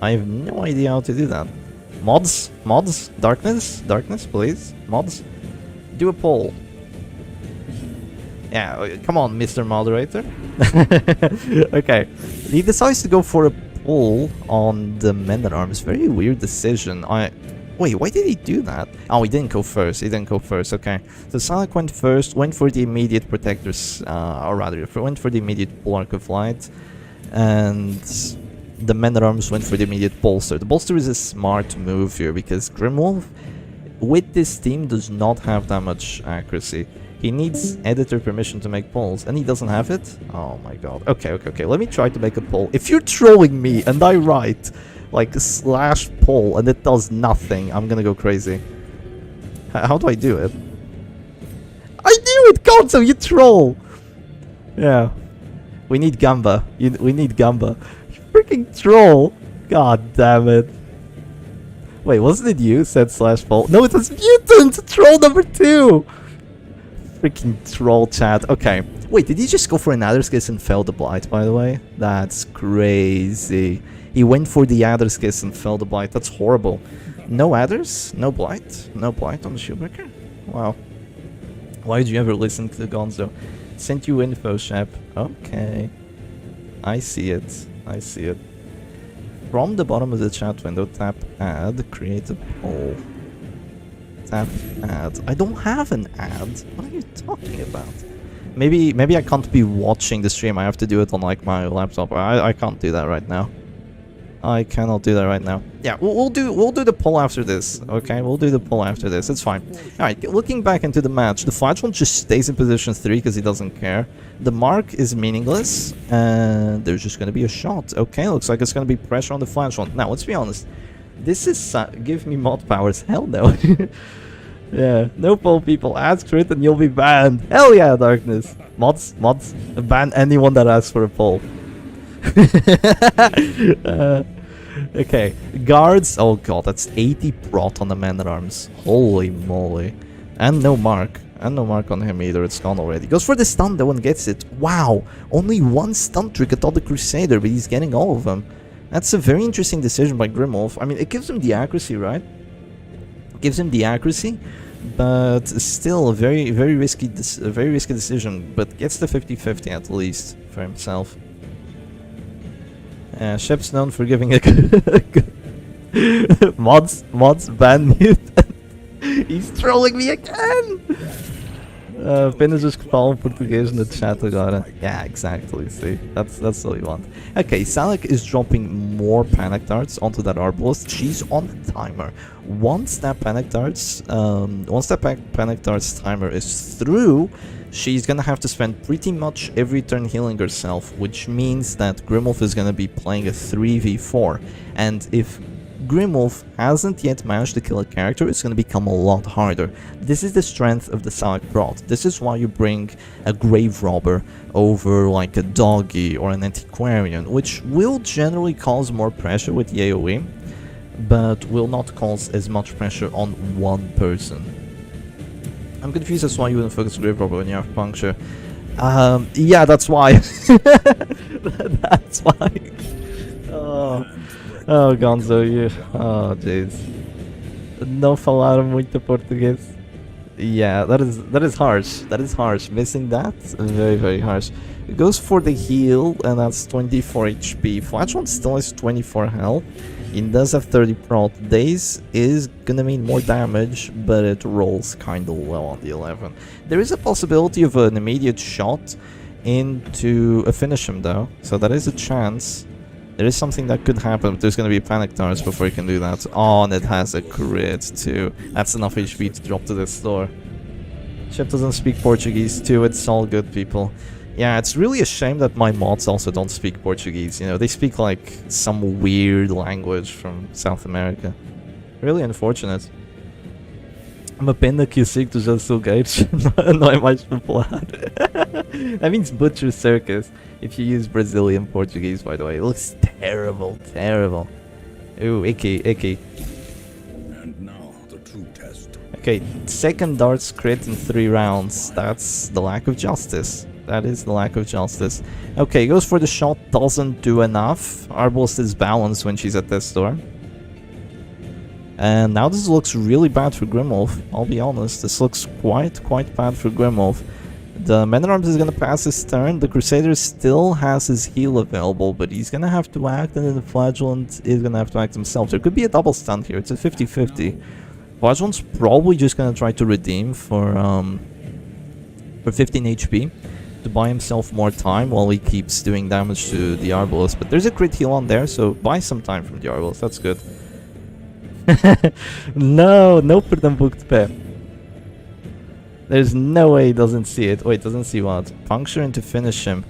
I have no idea how to do that. Mods? Mods? Darkness? Darkness, please? Mods? Do a poll. Yeah, come on, Mr. Moderator. Okay, he decides to go for a poll on the Men at Arms. Very weird decision. Wait, why did he do that? Oh, he didn't go first. He didn't go first. Okay. So Salak went first, went for the immediate protectors, or rather, went for the immediate Bulwark of Light, and the Men at Arms went for the immediate bolster. The bolster is a smart move here because Grimwolf, with this team, does not have that much accuracy. He needs editor permission to make polls, and he doesn't have it? Oh my god. Okay. Let me try to make a poll. If you're trolling me and I write like slash poll and it does nothing, I'm gonna go crazy. How do I do it? I knew it, Gonzo, you troll! Yeah. We need Gamba. We need Gamba. You freaking troll! God damn it. Wait, wasn't it you said slash poll? No, it was Mutant! Troll number 2! Freaking troll chat. Okay. Wait, did he just go for an Adderskiss and fail the Blight, by the way? That's crazy. He went for the Adder's Kiss and fell the Blight. That's horrible. No Adders? No Blight? No Blight on the Shieldbreaker? Wow. Why did you ever listen to Gonzo? Sent you info, Shep. Okay. I see it. I see it. From the bottom of the chat window, tap add, create a poll. Tap add. I don't have an ad. What are you talking about? Maybe I can't be watching the stream. I have to do it on like my laptop. I can't do that right now. I cannot do that right now. Yeah, we'll do the poll after this. Okay, we'll do the poll after this. It's fine. All right, looking back into the match, the flagellant just stays in position 3 because he doesn't care. The mark is meaningless, and there's just gonna be a shot. Okay, looks like it's gonna be pressure on the flagellant. Now, let's be honest. This is give me mod powers. Hell no. Yeah, no poll, people. Ask for it and you'll be banned. Hell yeah, Darkness. Mods. Ban anyone that asks for a poll. Okay, guards. Oh god, that's 80 prot on the Man at Arms. Holy moly. And no mark. And no mark on him either. It's gone already. Goes for the stun, no one gets it. Wow, only one stun trick on the Crusader, but he's getting all of them. That's a very interesting decision by Grimwolf. I mean, it gives him the accuracy, right? It gives him the accuracy, but still a very risky decision. But gets the 50-50 at least for himself. Shep's known for giving a good mods ban mutant. He's trolling me again. Apenas just falam português no chat agora. Yeah, exactly. See, that's what we want. Okay, Salak is dropping more panic darts onto that Arbalist. She's on the timer. Once that panic darts timer is through, she's gonna have to spend pretty much every turn healing herself, which means that Grimwolf is gonna be playing a 3v4. And if Grimwolf hasn't yet managed to kill a character, it's going to become a lot harder. This is the strength of the Salak Prot. This is why you bring a Grave Robber over like a Doggy or an Antiquarian, which will generally cause more pressure with the AoE, but will not cause as much pressure on one person. I'm confused as to why you wouldn't focus Grave Robber when you have Puncture. Yeah, that's why. That's why. Oh, Gonzo, you... Oh, jeez. Não falaram muito português. Yeah, that is harsh. That is harsh. Missing that, very very harsh. It goes for the heal, and that's 24 HP. Flagellant still has 24 health. It does have 30 prot. Daze is gonna mean more damage, but it rolls kinda low on the 11. There is a possibility of an immediate shot into a finish him though, so that is a chance. There is something that could happen, but there's gonna be a panic turret before you can do that. Oh, and it has a crit too. That's enough HP to drop to this store. Ship doesn't speak Portuguese too, it's all good, people. Yeah, it's really a shame that my mods also don't speak Portuguese, you know, they speak like some weird language from South America. Really unfortunate. Uma pena que o Circus já sou gays, não é mais popular. That means butcher circus, if you use Brazilian Portuguese, by the way. It looks terrible, terrible. Ooh, icky. And now the true test. Okay, second darts crit in 3 rounds. That's the lack of justice. That is the lack of justice. Okay, goes for the shot, doesn't do enough. Arbalest is balanced when she's at this door. And now this looks really bad for Grimwolf, I'll be honest. This looks quite bad for Grimwolf. The Man-at-Arms is gonna pass his turn. The Crusader still has his heal available, but he's gonna have to act, and then the Flagellant is gonna have to act himself. There could be a double stun here. It's a 50-50. Flagellant's probably just gonna try to redeem for 15 HP to buy himself more time while he keeps doing damage to the Arbalest. But there's a crit heal on there, so buy some time from the Arbalest. That's good. No Pernambuco de pé. There's no way he doesn't see it. Wait, doesn't see what? Puncture and to finish him.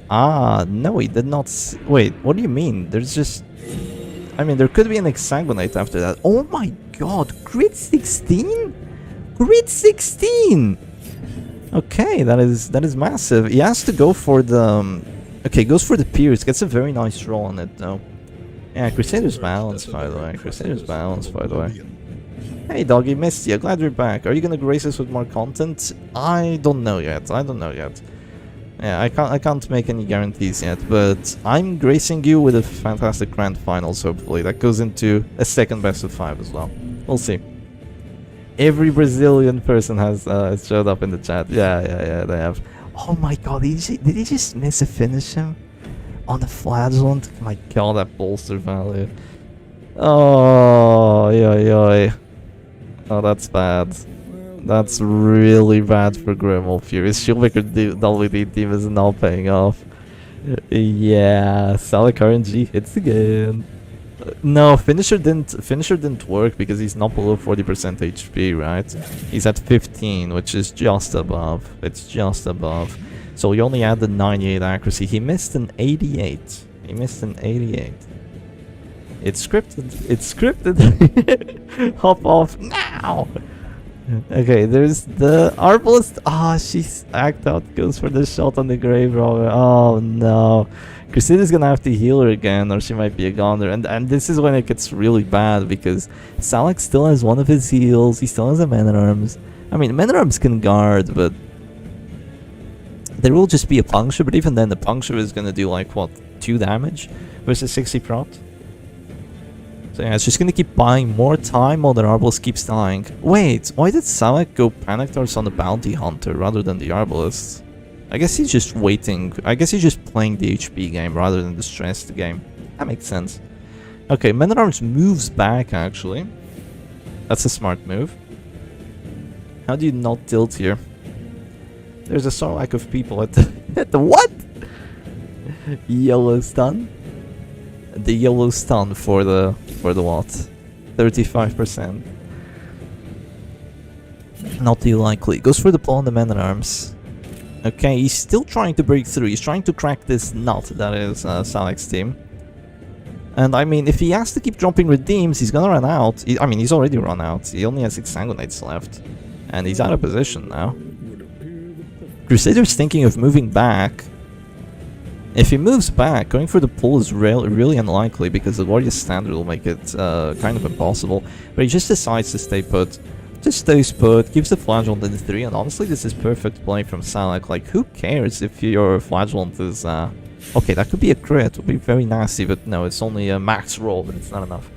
Ah, no, he did not see. Wait, what do you mean? There's just... I mean, there could be an Exsanguinate after that. Oh my god, crit 16? Crit 16! Okay, that is massive. He has to go for the... okay, goes for the Pierce. Gets a very nice roll on it, though. Yeah, Crusader's balanced, by the way. Crusader's balanced, by the way. Hey, doggy, missed you. Glad you're back. Are you gonna grace us with more content? I don't know yet. Yeah, I can't make any guarantees yet, but I'm gracing you with a fantastic grand finals, hopefully. That goes into a second best of 5 as well. We'll see. Every Brazilian person has showed up in the chat. Yeah, they have. Oh my god, did he just miss a finish him? On the Flagellant? My god, that bolster value. Oh, yoy. Oh, that's bad. That's really bad for Grimwolf here. His Shieldbreaker WD team is not paying off. Yeah, Salic RNG hits again. No, finisher didn't work because he's not below 40% HP, right? He's at 15, which is just above. It's just above. So he only had the 98 accuracy. He missed an 88. It's scripted. Hop off now. Okay, there's the Arbalest. Ah, she's act out. Goes for the shot on the grave robber. Oh no. Crusader's gonna have to heal her again, or she might be a goner. And this is when it gets really bad, because Salak still has one of his heals. He still has a Man-at-Arms. I mean, Man-at-Arms can guard, but there will just be a puncture. But even then, the puncture is gonna do like what, 2 damage versus 60 prot. So yeah, it's just gonna keep buying more time while the Arbalest keeps dying. Wait, why did Salak go Panic Darts on the Bounty Hunter rather than the Arbalest? I guess he's just waiting. I guess he's just playing the HP game rather than the stressed game. That makes sense. Okay, Man-at-Arms moves back, actually. That's a smart move. How do you not tilt here? There's a sort of lack of people at the... at the what? Yellow stun? The yellow stun for the what? 35%. Not too likely. Goes for the pull on the Man-at-Arms. Okay, he's still trying to break through. He's trying to crack this nut that is Salak's team. And I mean, if he has to keep dropping redeems, he's gonna run out. I mean, he's already run out. He only has 6 Sanguinates left. And he's out of position now. Crusader's thinking of moving back. If he moves back, going for the pull is really unlikely, because the Warrior Standard will make it kind of impossible. But he just decides to stay put. Just stays put, keeps the Flagellant in 3, and honestly this is perfect play from Salak. Like, who cares if your Flagellant is... okay, that could be a crit, it would be very nasty, but no, it's only a max roll, but it's not enough.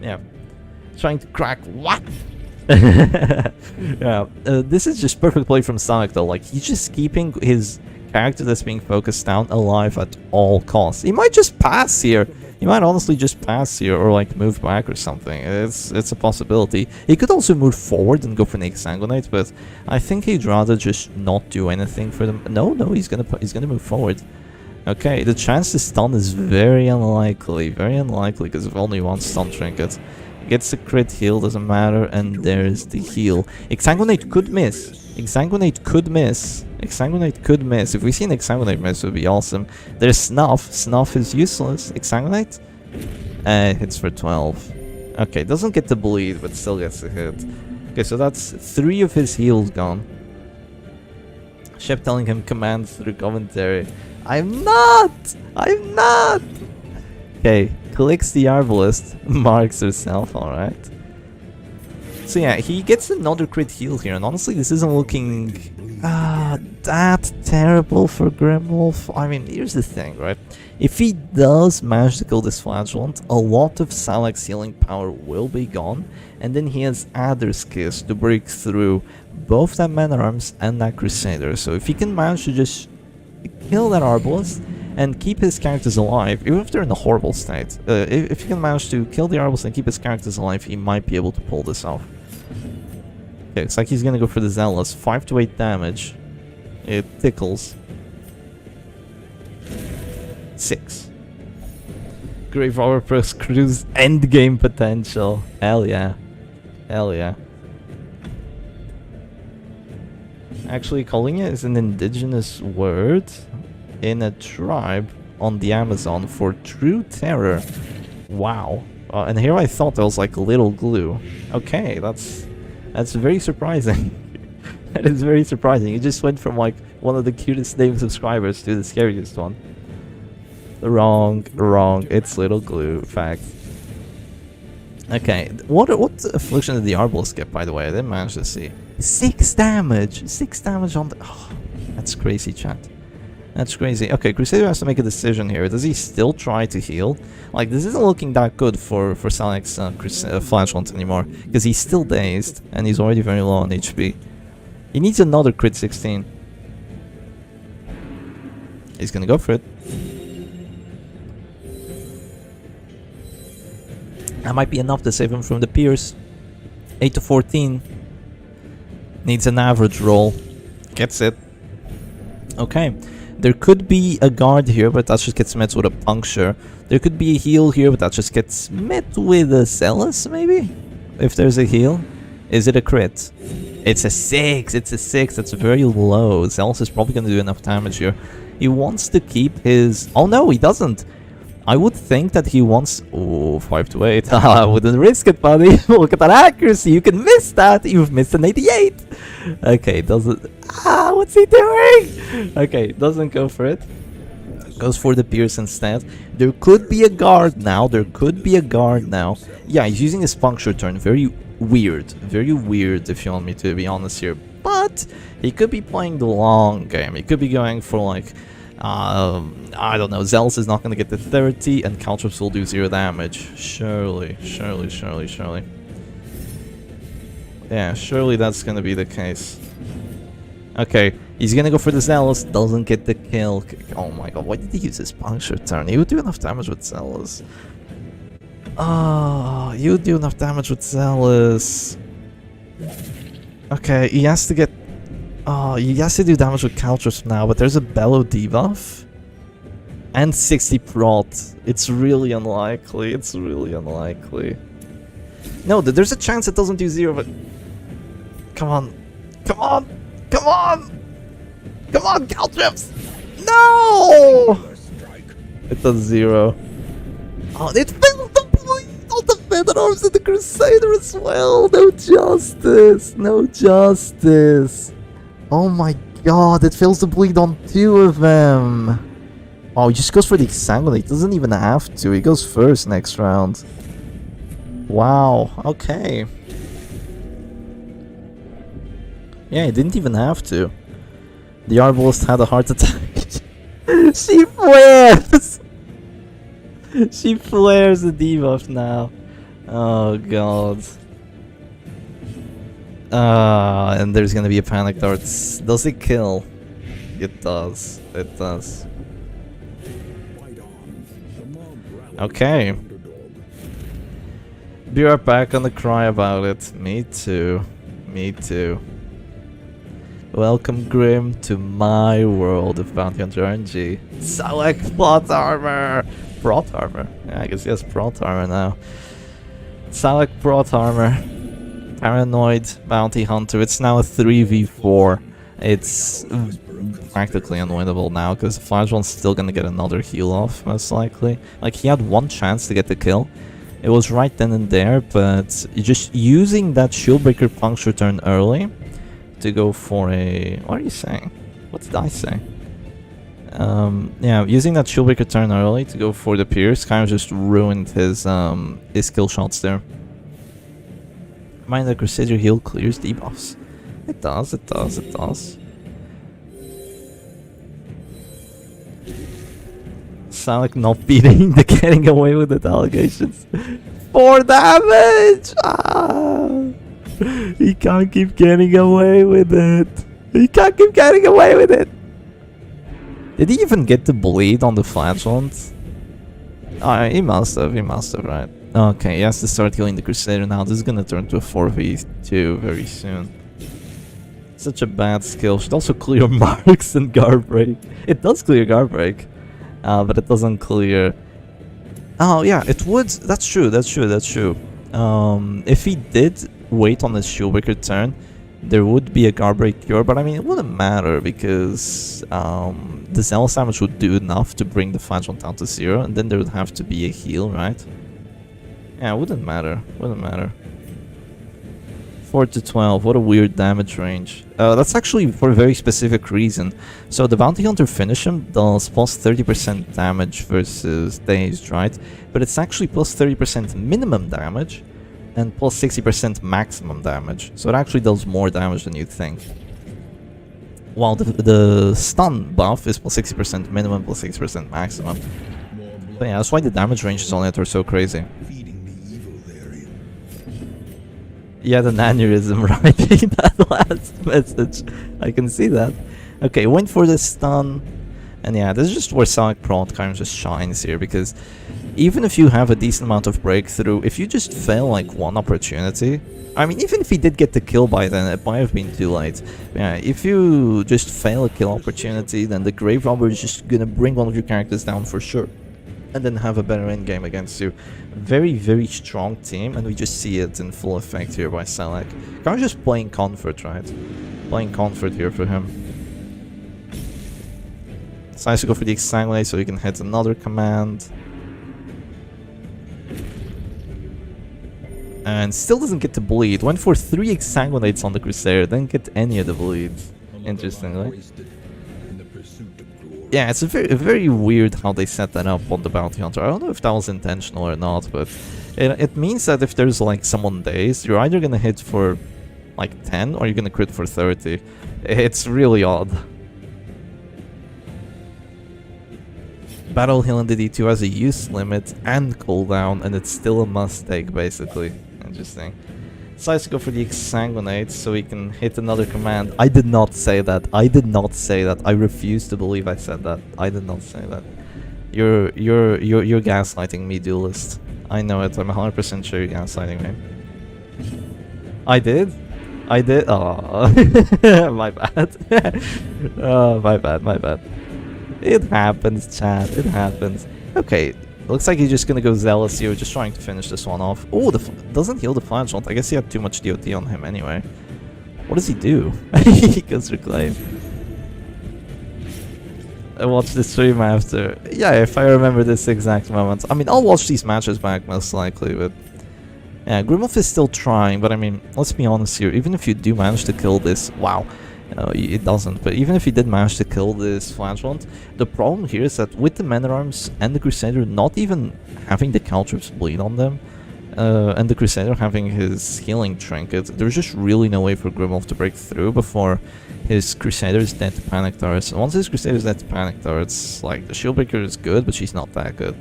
Yeah. Trying to crack what? Yeah, this is just perfect play from Sonic though. Like, he's just keeping his character that's being focused down alive at all costs. He might just pass here. He might honestly just pass here or like move back or something. It's a possibility. He could also move forward and go for an Exsanguinate, but I think he'd rather just not do anything for them. No, he's gonna move forward. Okay, the chance to stun is very unlikely because of only one stun trinket. Gets the crit heal, doesn't matter, and there's the heal. Exsanguinate could miss. Exsanguinate could miss. Exsanguinate could miss. If we see an Exsanguinate miss, it would be awesome. There's Snuff. Snuff is useless. Exsanguinate? Hits for 12. Okay, doesn't get the bleed, but still gets a hit. Okay, so that's 3 of his heals gone. Shep telling him commands through commentary. I'm not! Okay, clicks the Arbalist, marks herself, alright. So yeah, he gets another crit heal here, and honestly this isn't looking that terrible for Grimwolf. I mean, here's the thing, right? If he does manage to kill this Flagellant, a lot of Salak's healing power will be gone, and then he has Adder's Kiss to break through both that Man-at-Arms and that Crusader. So if he can manage to just kill that Arbalist and keep his characters alive, even if they're in a horrible state, if he can manage to kill the Arbalist and keep his characters alive, he might be able to pull this off. Okay, looks like he's gonna go for the Zealous. 5 to 8 damage. It tickles. 6. Grave Robber Press Cruise endgame potential. Hell yeah. Hell yeah. Actually, calling it is an indigenous word in a tribe on the Amazon for true terror. Wow. And here I thought there was like a little glue. Okay, that's very surprising. That is very surprising. You just went from like one of the cutest named subscribers to the scariest one. Wrong. It's little glue. Fact. Okay, what affliction did the Arbalist get, by the way? I didn't manage to see. 6 damage! 6 damage on the... Oh, that's crazy, chat. That's crazy. Okay, Crusader has to make a decision here. Does he still try to heal? Like, this isn't looking that good for Salak's Flagellant anymore, because he's still dazed, and he's already very low on HP. He needs another crit 16. He's gonna go for it. That might be enough to save him from the Pierce. 8 to 14. Needs an average roll. Gets it. Okay. There could be a guard here, but that just gets met with a puncture. There could be a heal here, but that just gets met with a Zealous, maybe? If there's a heal. Is it a crit? It's a 6. It's a 6. That's very low. Zealous is probably going to do enough damage here. He wants to keep his... Oh no, he doesn't. I would think that he wants... Oh, 5 to 8. I wouldn't risk it, buddy. Look at that accuracy. You can miss that. You've missed an 88. Okay, doesn't... what's he doing? Okay, doesn't go for it. Goes for the Pierce instead. There could be a guard now. Yeah, he's using his puncture turn. Very weird. Very weird, if you want me to be honest here. But he could be playing the long game. He could be going for like... I don't know, Zealous is not going to get the 30, and Caltrops will do 0 damage. Surely. Yeah, surely that's going to be the case. Okay, he's going to go for the Zealous, doesn't get the kill. Oh my god, why did he use his puncture turn? He would do enough damage with Zealous. Oh, you would do enough damage with Zealous. Okay, he has to get... Oh, he has to do damage with Caltrops now, but there's a Bellow debuff. And 60 prot. It's really unlikely. No, there's a chance it doesn't do 0, but... Come on, Caltrops! No! It does 0. Oh, it failed the bleed on the Man-at-Arms and the Crusader as well! No justice! Oh my god, it fails to bleed on 2 of them! Oh, he just goes for the Exsanguinate. He doesn't even have to. He goes first next round. Wow, okay. Yeah, he didn't even have to. The Arbalist had a heart attack. She flares! She flares the debuff now. Oh god. And there's gonna be a panic dart. Does it kill? It does. It does. Okay. Be right back on the cry about it. Me too. Me too. Welcome, Grim, to my world of Bounty Hunter RNG. Select plot armor! Prot armor? Yeah, I guess he has prot armor now. Select prot armor. Paranoid Bounty Hunter. It's now a 3v4. It's practically unwinnable now because Flagellan's still gonna get another heal off, most likely. Like, he had one chance to get the kill. It was right then and there, but just using that Shieldbreaker puncture turn early to go for a... What are you saying? What did I say? Yeah, using that Shieldbreaker turn early to go for the Pierce kind of just ruined his kill shots there. Mind the Crusader heal clears debuffs. It does, it does, it does. Sound like not beating the getting away with it allegations. 4 damage! Ah! He can't keep getting away with it. He can't keep getting away with it. Did he even get the bleed on the flagellant? Oh, he must have, right? Okay, he has to start healing the Crusader now. This is gonna turn to a 4v2 very soon. Such a bad skill. Should also clear marks and guard break. It does clear guard break, but it doesn't clear... Oh yeah, it would... That's true, that's true, that's true. If he did wait on his Shieldbreaker turn, there would be a guard break cure, but I mean, it wouldn't matter because the Zealous damage would do enough to bring the Flagellant down to 0, and then there would have to be a heal, right? Yeah, it wouldn't matter, wouldn't matter. 4 to 12, what a weird damage range. That's actually for a very specific reason. So the Bounty Hunter finish him does plus 30% damage versus dazed, right? But it's actually plus 30% minimum damage and plus 60% maximum damage. So it actually does more damage than you'd think. While the stun buff is plus 60% minimum, plus 60% maximum. But yeah, that's why the damage ranges on it are so crazy. Yeah, the aneurysm writing that last message. I can see that. Okay, went for the stun. And yeah, this is just where Sonic Prot kind of just shines here, because even if you have a decent amount of breakthrough, if you just fail like one opportunity, I mean, even if he did get the kill by then, it might have been too late. But yeah, if you just fail a kill opportunity, then the Grave Robber is just gonna bring one of your characters down for sure. And then have a better endgame against you. Very, very strong team, and we just see it in full effect here by Selec. Kind of just playing comfort, right? Playing comfort here for him. Decides to go for the Exsanguinate so he can hit another command. And still doesn't get the bleed. Went for 3 Exsanguinates on the Crusader, didn't get any of the bleeds. Interestingly. Yeah, it's a very weird how they set that up on the Bounty Hunter. I don't know if that was intentional or not, but it means that if there's like someone dazed, you're either gonna hit for like 10 or you're gonna crit for 30. It's really odd. Battle Heal in the D2 has a use limit and cooldown, and it's still a must take basically. Interesting. Decides to go for the Exsanguinate so he can hit another command. I did not say that. I did not say that. I refuse to believe I said that. I did not say that. You're gaslighting me, duelist. I know it. I'm 100% sure you're gaslighting me. I did? I did? Oh, my bad. Oh, my bad, my bad. It happens, chat. It happens. Okay. Looks like he's just gonna go Zealous here, just trying to finish this one off. Oh, doesn't heal the Flagellant. I guess he had too much DOT on him anyway. What does he do? He goes Reclaim. I watched the stream after. Yeah, if I remember this exact moment. I mean, I'll watch these matches back most likely, but... Yeah, Grimulf is still trying, but I mean, let's be honest here. Even if you do manage to kill this... Wow. It doesn't, but even if he did manage to kill this Flagellant, the problem here is that with the Men-at-Arms and the Crusader not even having the Caltrips bleed on them, and the Crusader having his healing trinket, there's just really no way for Grimulf to break through before his Crusader is dead to Panic Turrets. And once his Crusader is dead to Panic Turrets, like, the Shieldbreaker is good, but she's not that good.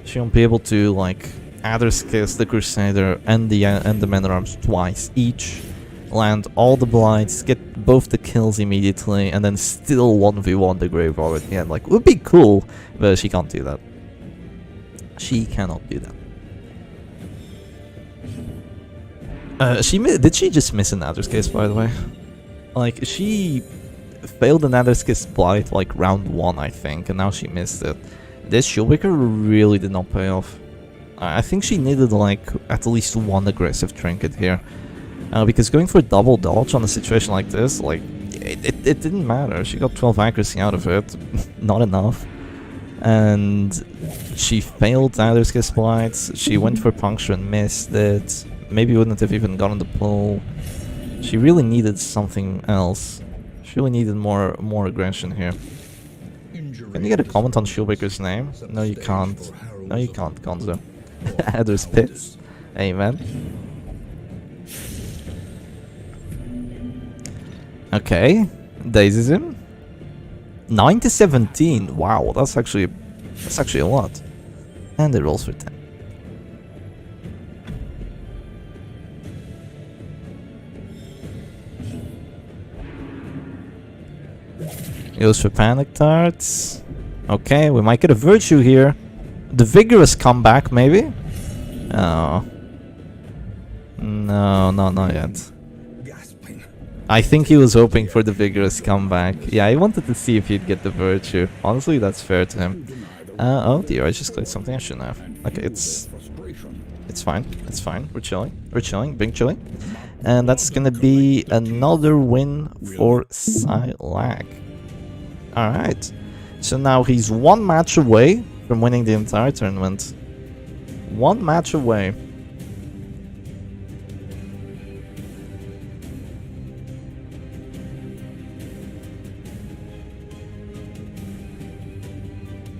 She won't be able to, like, Adder's Kiss the Crusader and the Men-at-Arms twice each. land all the blights, get both the kills immediately, and then still 1v1 the Grave Robber at the end. Like, would be cool, but she can't do that. She cannot do that. Did she just miss an Adder's Kiss, by the way? Like, she failed an Adder's Kiss Blight like round 1, I think, and now she missed it. This Shieldbreaker really did not pay off. I think she needed like at least one aggressive trinket here. Because going for double dodge on a situation like this, like, it didn't matter. She got 12 accuracy out of it, not enough. And she failed Adder's Kiss Blights, she went for Puncture and missed it. Maybe wouldn't have even gotten the pull. She really needed something else. She really needed more aggression here. Can you get a comment on Shieldbreaker's name? No, you can't. No, you can't, Gonzo. Adder's Pits. Amen. Okay, Daisy's him. 9 to 17. Wow, that's actually a lot. And it rolls for 10. Goes for Panic Darts. Okay, we might get a Virtue here. The Vigorous comeback, maybe? Oh. No, not yet. I think he was hoping for the Vigorous comeback. Yeah, he wanted to see if he'd get the Virtue. Honestly, that's fair to him. Oh dear, I just clicked something I shouldn't have. Okay, it's fine. It's fine. We're chilling. We're chilling. Big chilling. And that's gonna be another win for Silac. Alright. So now he's one match away from winning the entire tournament. One match away.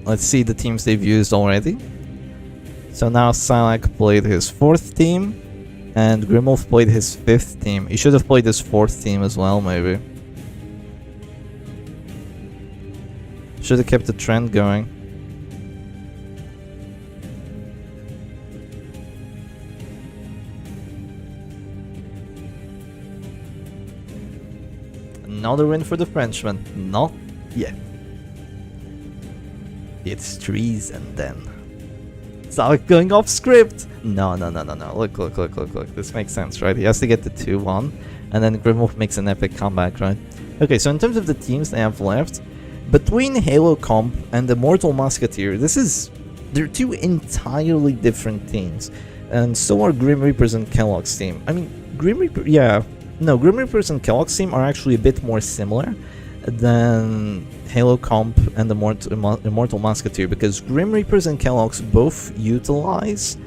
Let's see the teams they've used already. So now Silac played his 4th team, and Grimwolf played his 5th team. He should have played his 4th team as well, maybe. Should have kept the trend going. Another win for the Frenchman. Not yet. It's treason then. Silac going off script. No. Look. This makes sense, right? He has to get the 2-1, and then Grimwolf makes an epic comeback, right? Okay, so in terms of the teams they have left, between Halo Comp and the Mortal Musketeer, they're two entirely different teams. And so are Grim Reapers and Kellogg's team. I mean, Grim Reapers and Kellogg's team are actually a bit more similar than Halo Comp and the Mortal Musketeer, because Grim Reapers and Kellogg's both utilize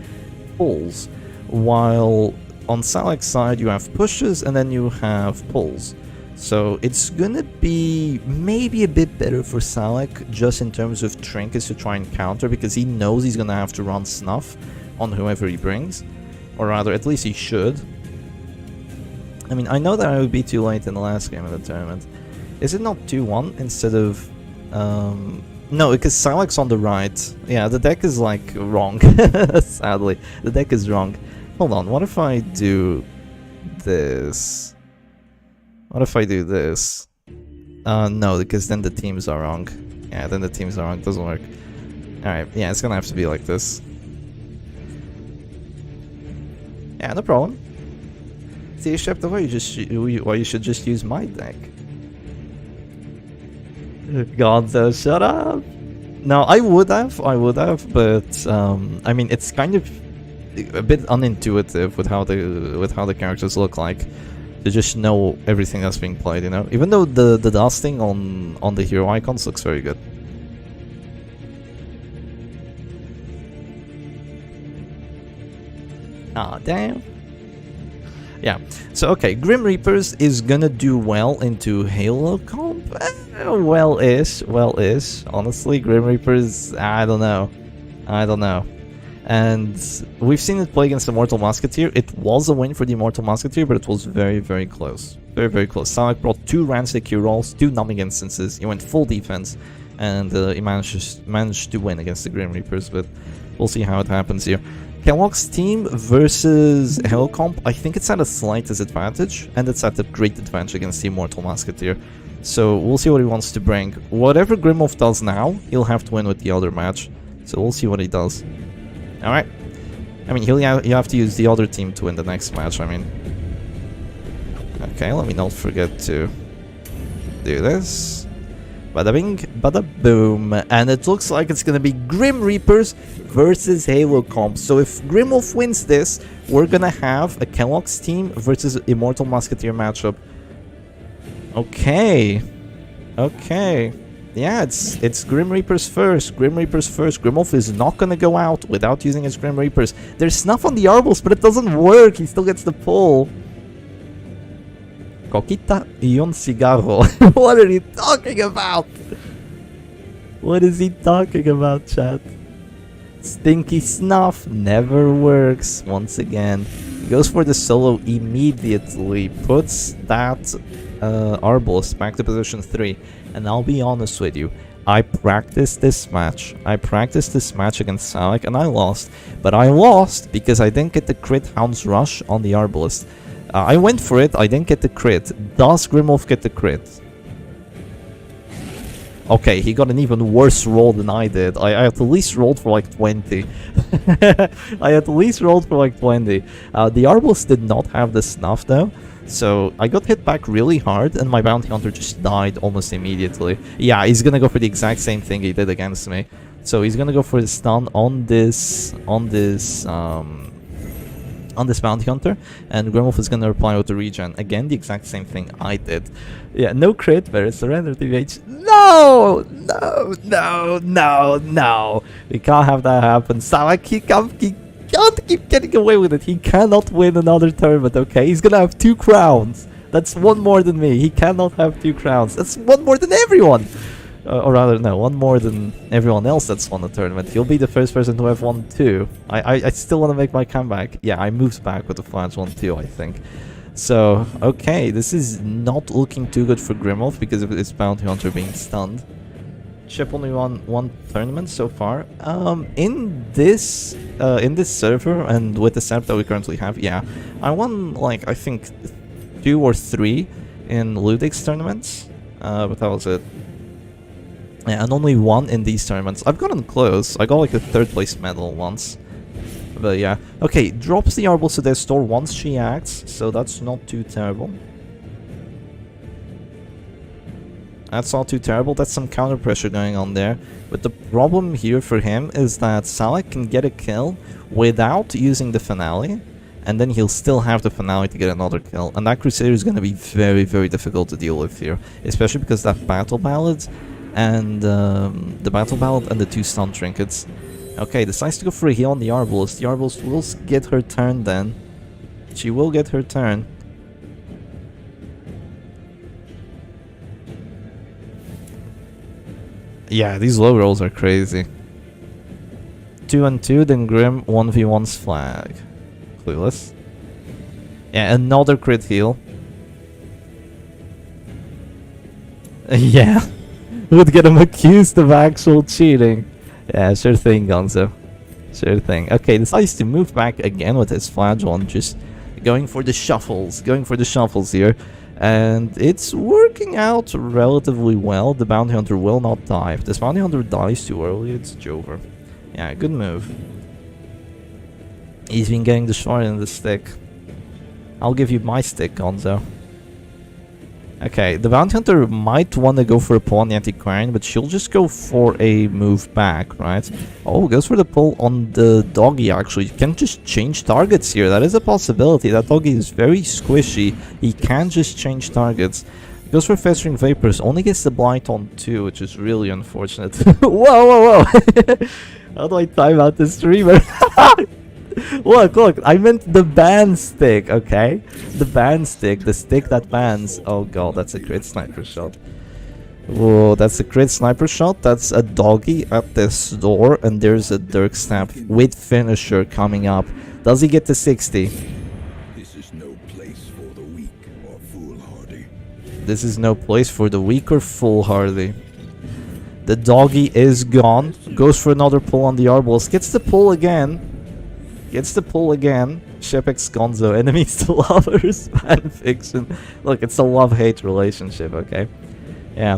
pulls, while on Silac's side you have pushes and then you have pulls. So it's gonna be maybe a bit better for Silac just in terms of trinkets to try and counter, because he knows he's gonna have to run Snuff on whoever he brings, or rather at least he should. I mean, I know that I would be too late in the last game of the tournament. Is it not 2-1 instead of... no, because Silac's on the right. Yeah, the deck is like wrong. Sadly, the deck is wrong. Hold on, what if I do this? What if I do this? No, because then the teams are wrong. Yeah, then the teams are wrong. It doesn't work. Alright, yeah, it's gonna have to be like this. Yeah, no problem. See, except why you should just use my deck. Gonzo, shut up! No, I would have, but I mean, it's kind of a bit unintuitive with how the characters look like. To just know everything that's being played, you know? Even though the dusting on the hero icons looks very good. Ah, damn. Yeah, so okay, Grim Reapers is gonna do well into Halo Comp? Well-ish. Honestly, Grim Reapers, I don't know. And we've seen it play against the Mortal Musketeer. It was a win for the Mortal Musketeer, but it was very, very close. Very, very close. Silac brought 2 Rancid Q rolls, 2 numbing instances. He went full defense. and he managed to win against the Grim Reapers, but we'll see how it happens here. Kellogg's team versus Hellcomp, I think it's at a slight disadvantage, and it's at a great advantage against the Immortal Musketeer. So we'll see what he wants to bring. Whatever Grimwolf does now, he'll have to win with the other match. So we'll see what he does. Alright. I mean, you have to use the other team to win the next match, I mean. Okay, let me not forget to do this. Bada bing, bada boom. And it looks like it's gonna be Grim Reapers versus Halo Comp. So if Grimwolf wins this, we're gonna have a Kellogg's team versus Immortal Musketeer matchup. Okay. Okay. Yeah, it's Grim Reapers first. Grim Reapers first. Grimwolf is not gonna go out without using his Grim Reapers. There's snuff on the Arbals, but it doesn't work. He still gets the pull. Coquita y un cigarro. What are you talking about? What is he talking about, chat? Stinky snuff never works. Once again, he goes for the solo immediately. Puts that Arbalist back to position 3. And I'll be honest with you, I practiced this match. I practiced this match against Salak and I lost. But I lost because I didn't get the crit Hound's Rush on the Arbalist. I went for it, I didn't get the crit. Does Grimwolf get the crit? Okay, he got an even worse roll than I did. I at least rolled for like 20. I at least rolled for like 20. The Arbalist did not have the snuff though. So I got hit back really hard and my bounty hunter just died almost immediately. Yeah, he's gonna go for the exact same thing he did against me. So he's gonna go for the stun on this bounty hunter, and Grimwolf is gonna reply with the regen. Again, the exact same thing I did. Yeah, no crit, very surrender TVH. No! No, no, no, no. We can't have that happen. Salak, he can't keep getting away with it. He cannot win another tournament, okay? He's gonna have 2 crowns. That's one more than me. He cannot have 2 crowns. That's one more than everyone. Or rather, no, one more than everyone else that's won the tournament. He'll be the first person to have won 2. I still want to make my comeback. Yeah, I moved back with the Flash 1 too, I think. So, okay, this is not looking too good for Grimwolf because of his bounty hunter being stunned. Chip only won 1 tournament so far. In this server and with the setup that we currently have, yeah, I won like I think 2 or 3 in Ludic's tournaments. But that was it. Yeah, and only 1 in these tournaments. I've gotten close. I got like a 3rd place medal once. But yeah. Okay, drops the Arbal to their store once she acts, so that's not too terrible. That's not too terrible. That's some counter pressure going on there. But the problem here for him is that Salak can get a kill without using the finale. And then he'll still have the finale to get another kill. And that Crusader is going to be very, very difficult to deal with here. Especially because that Battle Ballad and the Battle Ballad and the 2 stun trinkets. Okay, decides to go for a heal on the Arbalist. The Arbalist will get her turn then. She will get her turn. Yeah, these low rolls are crazy. 2 and 2, then Grim 1v1's flag. Clueless. Yeah, another crit heal. Yeah. Would get him accused of actual cheating. Yeah, sure thing, Gonzo. Sure thing. Okay, decides to move back again with his flagellum, just going for the shuffles. Going for the shuffles here. And it's working out relatively well. The bounty hunter will not die. If this bounty hunter dies too early, it's over. Yeah, good move. He's been getting destroyed in the stick. I'll give you my stick, Gonzo. Okay, the bounty hunter might want to go for a pull on the antiquarian, but she'll just go for a move back, right? Oh, goes for the pull on the doggy, actually. You can just change targets here. That is a possibility. That doggy is very squishy. He can just change targets. Goes for festering vapors. Only gets the blight on 2, which is really unfortunate. Whoa, whoa, whoa. How do I time out the streamer? Look, I meant the ban stick, okay? The ban stick, the stick that bans. Oh god, that's a crit sniper shot. Whoa, that's a crit sniper shot. That's a doggy at this door, and there's a Dirk Snap with finisher coming up. Does he get to 60? This is no place for the weak or foolhardy. This is no place for the weak or foolhardy. The doggy is gone. Goes for another pull on the Arbalist. Gets the pull again. Shepex Gonzo, enemies to lovers, fanfiction. Look, it's a love-hate relationship, okay? Yeah.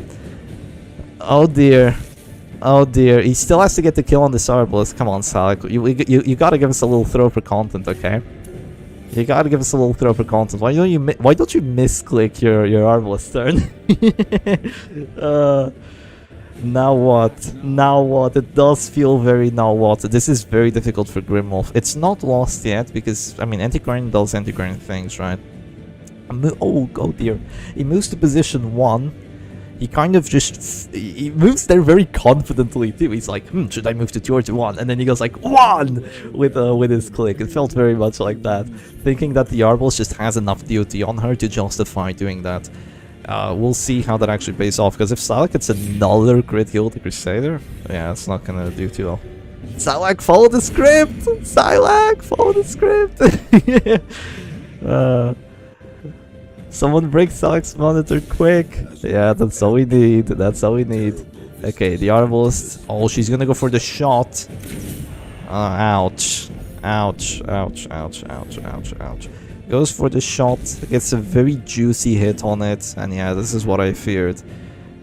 Oh dear. Oh dear. He still has to get the kill on this Arbalist. Come on, Salik. You gotta give us a little throw for content, okay? You gotta give us a little throw for content. Why don't you misclick your Arbalist turn? Now what? Now what? It does feel very now what. This is very difficult for Grimwolf. It's not lost yet because, I mean, Antiquarian does Antiquarian things, right? Oh dear. He moves to position 1. He kind of just... He moves there very confidently too. He's like, should I move to 2 or to 1? And then he goes like, 1! With his click. It felt very much like that. Thinking that the Arbalist just has enough DOT on her to justify doing that. We'll see how that actually pays off, because if Salak gets another crit heal to Crusader, yeah, it's not gonna do too well. Salak, follow the script! Salak, follow the script! Someone break Salak's monitor quick! Yeah, that's all we need, that's all we need. Okay, the Arbalist. Oh, she's gonna go for the shot. Ouch. Ouch, ouch, ouch, ouch, ouch, ouch. Goes for the shot, gets a very juicy hit on it, and yeah, this is what I feared.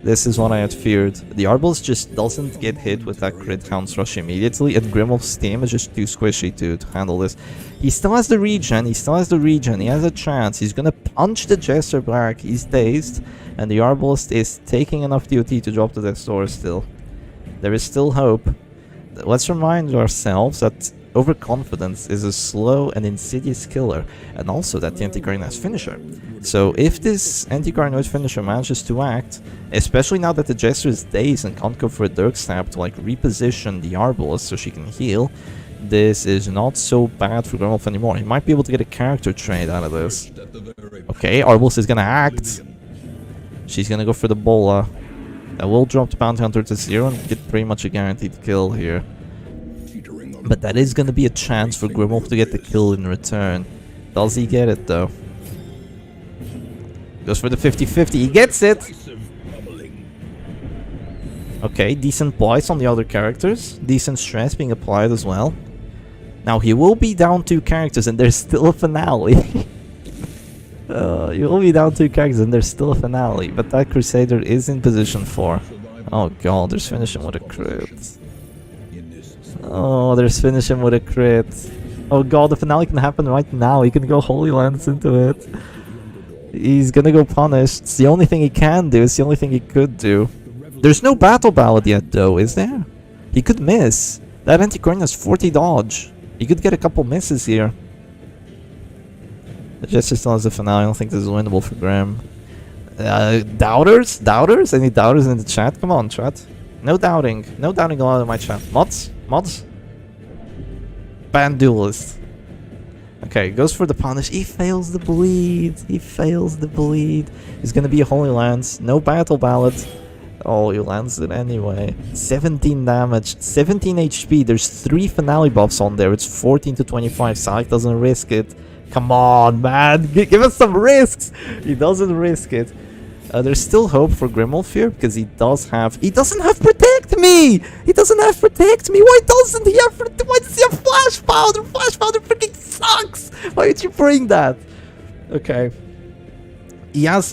This is what I had feared. The Arbalist just doesn't get hit with that crit Hound's Rush immediately, and Grimwolf's team is just too squishy to handle this. He still has the regen, he has a chance, he's gonna punch the Jester back, he's dazed, and the Arbalist is taking enough DOT to drop the Death's Door still. There is still hope. Let's remind ourselves that overconfidence is a slow and insidious killer, and also that the Antiquarian has finisher. So if this Antiquarian with finisher manages to act, especially now that the Jester is dazed and can't go for a Dirk Stab to like reposition the Arbalist so she can heal, this is not so bad for Grimwolf anymore. He might be able to get a character trait out of this. Okay, Arbalist is gonna act. She's gonna go for the Bola. That will drop the Bounty Hunter to 0 and get pretty much a guaranteed kill here. But that is going to be a chance for Grimwolf to get the kill in return. Does he get it though? Goes for the 50-50. He gets it! Okay, decent blights on the other characters. Decent stress being applied as well. Now he will be down 2 characters and there's still a finale. You will be down 2 characters and there's still a finale. But that Crusader is in position 4. Oh god, there's finishing with a crit. Oh, there's finishing with a crit. Oh god, the finale can happen right now. He can go Holy Lance into it. He's gonna go punished. It's the only thing he can do. It's the only thing he could do. There's no battle ballad yet though, is there? He could miss. That Antiquarian has 40 dodge. He could get a couple misses here. The Jester still has a finale. I don't think this is winnable for Grim. Doubters? Doubters? Any doubters in the chat? Come on, chat. No doubting. No doubting allowed in my chat. Mods? Mods? Banned duelist. Okay, goes for the punish. He fails the bleed. He fails the bleed. He's gonna be a Holy Lance. No battle ballad. Oh, he lands it anyway. 17 damage. 17 HP. There's 3 finale buffs on there. It's 14 to 25. Salik doesn't risk it. Come on, man. Give us some risks. He doesn't risk it. There's still hope for Grimwolf here because he doesn't have Protect Me! He doesn't have Protect Me! Why doesn't he have Why does he have Flash Powder? Flash Powder freaking sucks! Why did you bring that? Okay. He has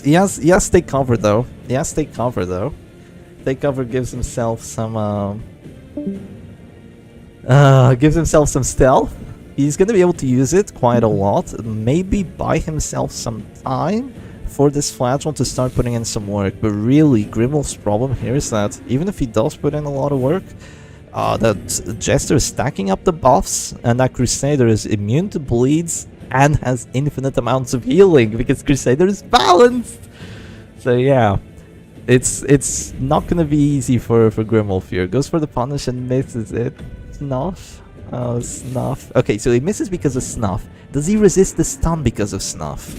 Take Cover though. He has Take Cover though. Take Cover gives himself some stealth. He's gonna be able to use it quite a lot. Maybe buy himself some time for this Flagell to start putting in some work. But really, Grimwolf's problem here is that even if he does put in a lot of work, that Jester is stacking up the buffs, and that Crusader is immune to bleeds and has infinite amounts of healing because Crusader is balanced. So yeah, it's not gonna be easy for Grimwolf here. Goes for the punish and misses it. Snuff. Oh, Snuff. Okay, so he misses because of Snuff. Does he resist the stun because of Snuff?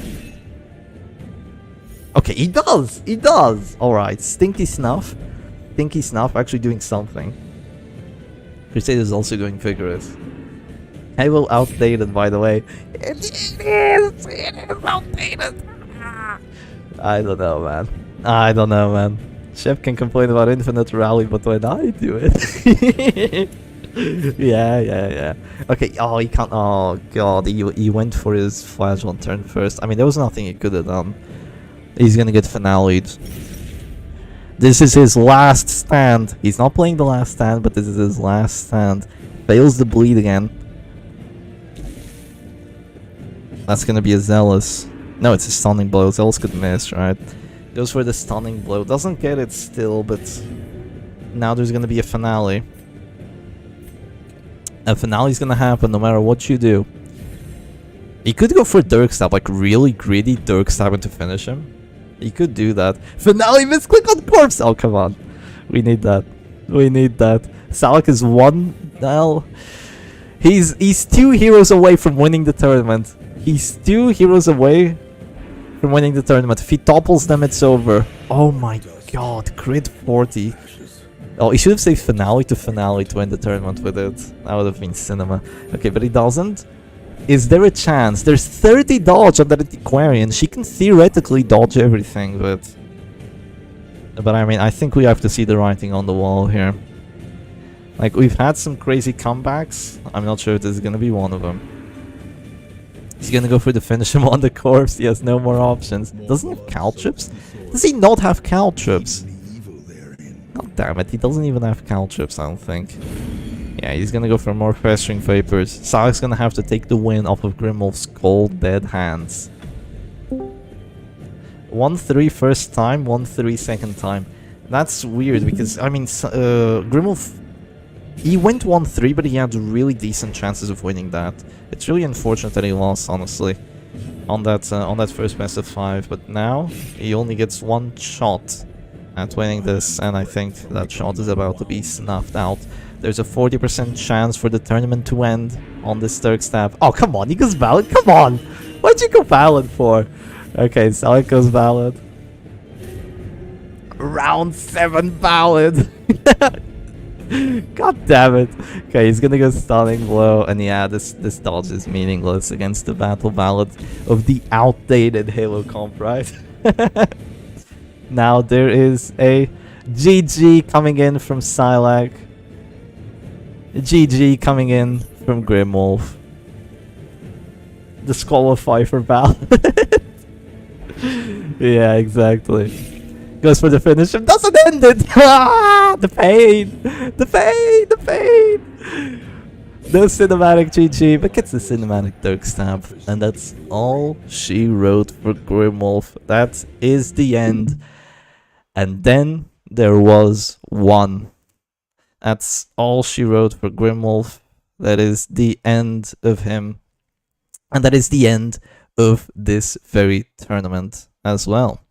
Okay, he does! He does! Alright, Stinky Snuff. Stinky Snuff actually doing something. Crusader is also doing Vigorous. I will outdated, by the way. It is outdated! I don't know, man. I don't know, man. Chef can complain about infinite rally, but when I do it... yeah. Okay, oh, he can't... Oh, God, he went for his flash on turn first. I mean, there was nothing he could have done. He's gonna get finale'd. This is his last stand. He's not playing the last stand, but this is his last stand. Fails the bleed again. That's gonna be a Zealous. No, it's a stunning blow. Zealous could miss, right? Goes for the stunning blow. Doesn't get it still, but now there's gonna be a finale. A finale's gonna happen no matter what you do. He could go for Dirk Stab, like really greedy Dirk Stab to finish him. He could do that. Finale misclick on corpse! Oh, come on. We need that. We need that. Salak is 1 now. He's 2 heroes away from winning the tournament. He's 2 heroes away from winning the tournament. If he topples them, it's over. Oh my god, crit 40. Oh, he should have saved finale to win the tournament with it. That would have been cinema. Okay, but he doesn't. Is there a chance? There's 30 dodge on that Aquarian. She can theoretically dodge everything, but I mean, I think we have to see the writing on the wall here. Like, we've had some crazy comebacks. I'm not sure if this is gonna be one of them. He's gonna go for the finish him on the corpse. He has no more options. Doesn't he have caltrips? Does he not have caltrips? God damn it, he doesn't even have caltrips, I don't think. Yeah, he's gonna go for more Festering Vapors. Salak's gonna have to take the win off of Grimwolf's cold dead hands. 1-3 first time, 1-3 second time. That's weird because, I mean, Grimwolf... He went 1-3, but he had really decent chances of winning that. It's really unfortunate that he lost, honestly, on that first best of 5. But now he only gets 1 shot at winning this, and I think that shot is about to be snuffed out. There's a 40% chance for the tournament to end on this Dirk Stab. Oh, come on, he goes valid. Come on, what'd you go valid for? Okay, Salak goes valid. Round 7 valid. God damn it. Okay, he's gonna go stunning blow, and yeah, this dodge is meaningless against the battle ballad of the outdated Halo comp, right? Now there is a GG coming in from Silak. GG coming in from Grimwolf. Disqualify for ballad. Yeah, exactly. Goes for the finish and doesn't end it! Ah, the pain! The pain! The pain! No cinematic GG, but gets the cinematic Dirk Stab. And that's all she wrote for Grimwolf. That is the end. And then there was one. That's all she wrote for Grimwolf. That is the end of him. And that is the end of this very tournament as well.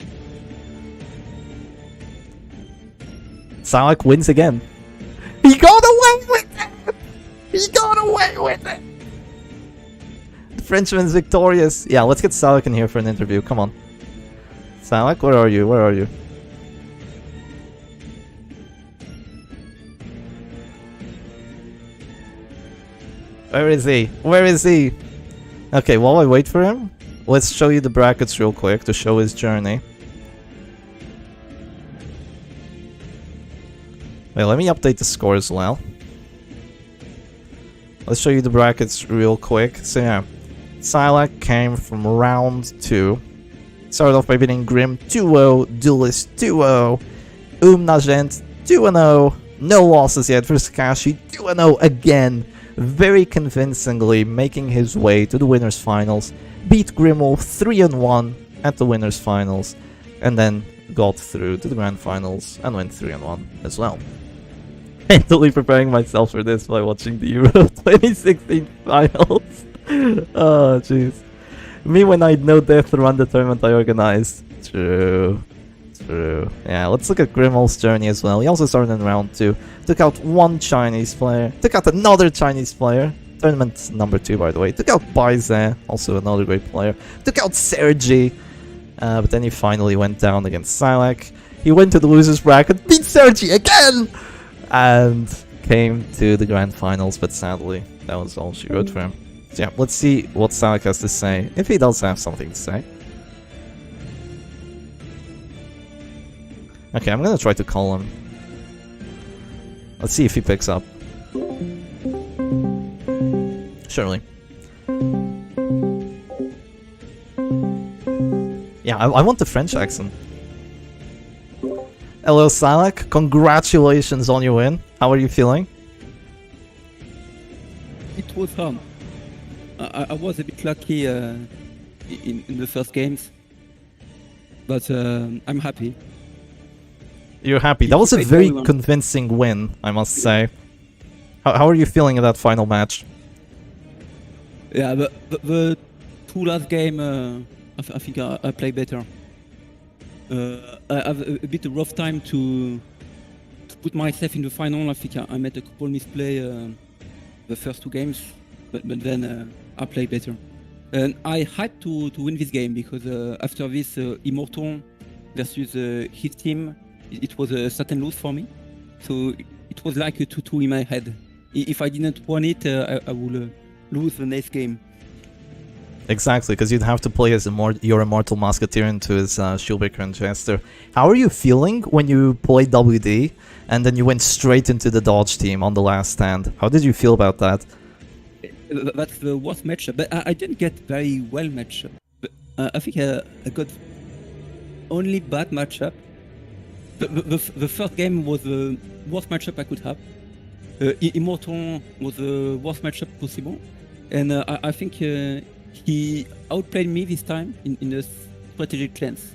Salak wins again. He got away with it! He got away with it! The Frenchman's victorious. Yeah, let's get Salak in here for an interview. Come on. Salak, where are you? Where are you? Where is he? Where is he? Okay, while I wait for him, let's show you the brackets real quick to show his journey. Wait, let me update the score as well. Let's show you the brackets real quick. So yeah, Silak came from round 2. Started off by beating Grim 2-0, Duelist 2-0, Nagent 2-0, no losses yet for Sakashi 2-0 again, very convincingly making his way to the winners finals, beat Grimwolf 3-1 at the winners finals, and then got through to the grand finals and went 3-1 as well. Mentally preparing myself for this by watching the Euro 2016 finals. Oh jeez. Me when I had no death to run the tournament I organized. True. True. Yeah, let's look at Grimwolf's journey as well. He also started in round 2. Took out 1 Chinese player. Took out another Chinese player. Tournament number 2, by the way. Took out Baize, also another great player. Took out Sergi. But then he finally went down against Silak. He went to the losers bracket, beat Sergi again! And came to the grand finals, but sadly, that was all she wrote for him. So yeah, let's see what Silak has to say, if he does have something to say. Okay, I'm gonna try to call him. Let's see if he picks up. Surely. Yeah, I want the French accent. Hello, Salak. Congratulations on your win. How are you feeling? It was fun. I was a bit lucky in the first games, but I'm happy. You're happy. That was a played very very well. convincing win, I must say. How are you feeling in that final match? Yeah, the two last game, I think I played better. I have a bit of rough time to put myself in the final. I think I made a couple misplay the first two games, but then I played better. And I had to win this game because after this Immortal versus his team, it was a certain lose for me. So it was like a 2-2 in my head. If I didn't win it, I would lose the next game. Exactly, because you'd have to play as your Immortal Musketeer into his Shieldbreaker and Jester. How are you feeling when you played WD and then you went straight into the Dodge team on the last stand? How did you feel about that? That's the worst matchup, but I didn't get very well matchup. But I think I got only bad matchup. The first game was the worst matchup I could have. Immortal was the worst matchup possible, and I think he outplayed me this time in the strategic sense.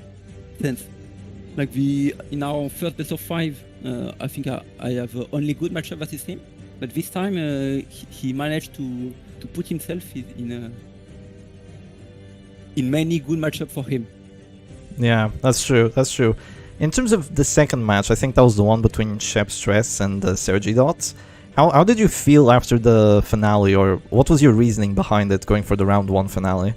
Like in our first best of 5, I think I have only good matchup versus him, but this time he managed to put himself in many good matchup for him. Yeah, that's true. That's true. In terms of the second match, I think that was the one between Shep Stress and Sergi Dots. How did you feel after the finale, or what was your reasoning behind it, going for the round 1 finale?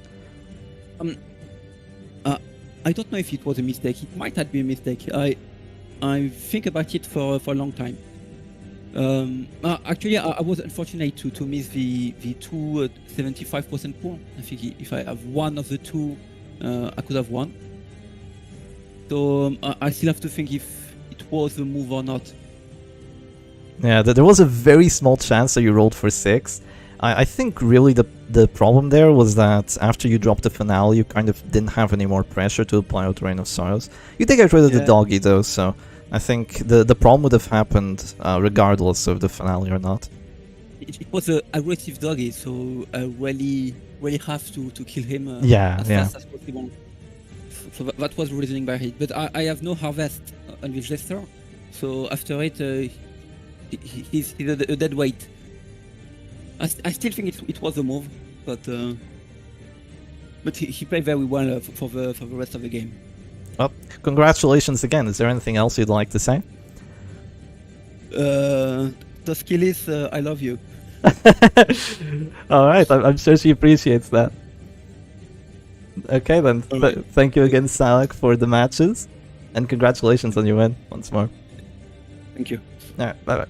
I don't know if it was a mistake. It might have been a mistake. I think about it for a long time. Actually, I was unfortunate to miss the two 75% pool. I think if I have one of the two, I could have won. So I still have to think if it was a move or not. Yeah, there was a very small chance that you rolled for 6. I think really the problem there was that after you dropped the finale, you kind of didn't have any more pressure to apply out Reign of Sorrows. You did get rid of the doggy though, so I think the problem would have happened regardless of the finale or not. It was an aggressive doggy, so I really have to kill him as fast as possible. So that was the reasoning behind it. But I have no harvest on the Jester, so after it, he's a dead weight. I still think it was a move, but he played very well for the rest of the game. Well, congratulations again. Is there anything else you'd like to say? Toskilis, I love you. Alright, I'm sure she appreciates that. Okay then, thank you again, Salak, for the matches, and congratulations on your win once more. Thank you. Alright, bye bye.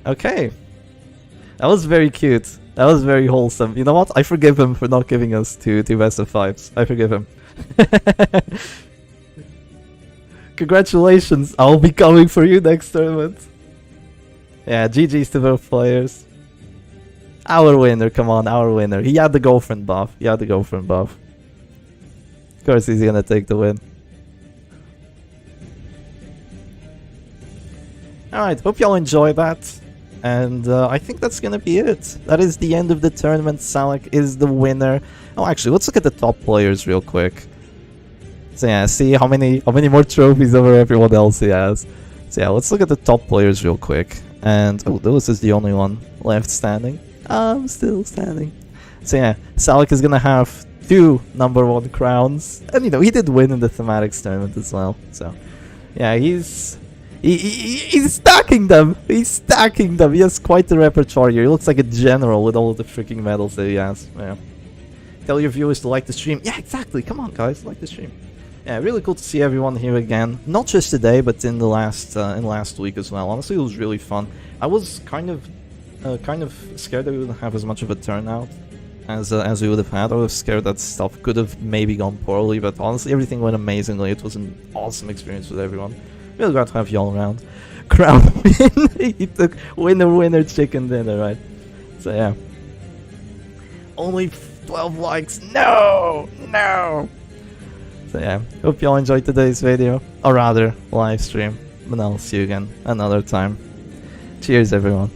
Okay, that was very cute. That was very wholesome. You know what? I forgive him for not giving us two best of 5s. I forgive him. Congratulations! I'll be coming for you next tournament. Yeah, GG's to both players. Our winner, come on, our winner. He had the girlfriend buff. Of course he's gonna take the win. Alright, hope y'all enjoy that. And I think that's gonna be it. That is the end of the tournament. Salak is the winner. Oh, actually, let's look at the top players real quick. So yeah, see how many more trophies over everyone else he has. So yeah, let's look at the top players real quick. And oh, Lewis is the only one left standing. I'm still standing. So yeah, Salak is gonna have 2 #1 crowns, and you know he did win in the thematics tournament as well. So yeah, he's stacking them. He's stacking them. He has quite the repertoire here. He looks like a general with all of the freaking medals that he has. Yeah. Tell your viewers to like the stream. Yeah, exactly. Come on, guys, like the stream. Yeah, really cool to see everyone here again. Not just today, but in the last week as well. Honestly, it was really fun. I was kind of scared that we wouldn't have as much of a turnout, as we would have had. I was scared that stuff could have maybe gone poorly, but honestly, everything went amazingly. It was an awesome experience with everyone. Really glad to have y'all around. Crown win. He took winner chicken dinner, right? So yeah. Only 12 likes. No! So yeah, hope y'all enjoyed today's video, or rather, live stream. And I'll see you again another time. Cheers, everyone.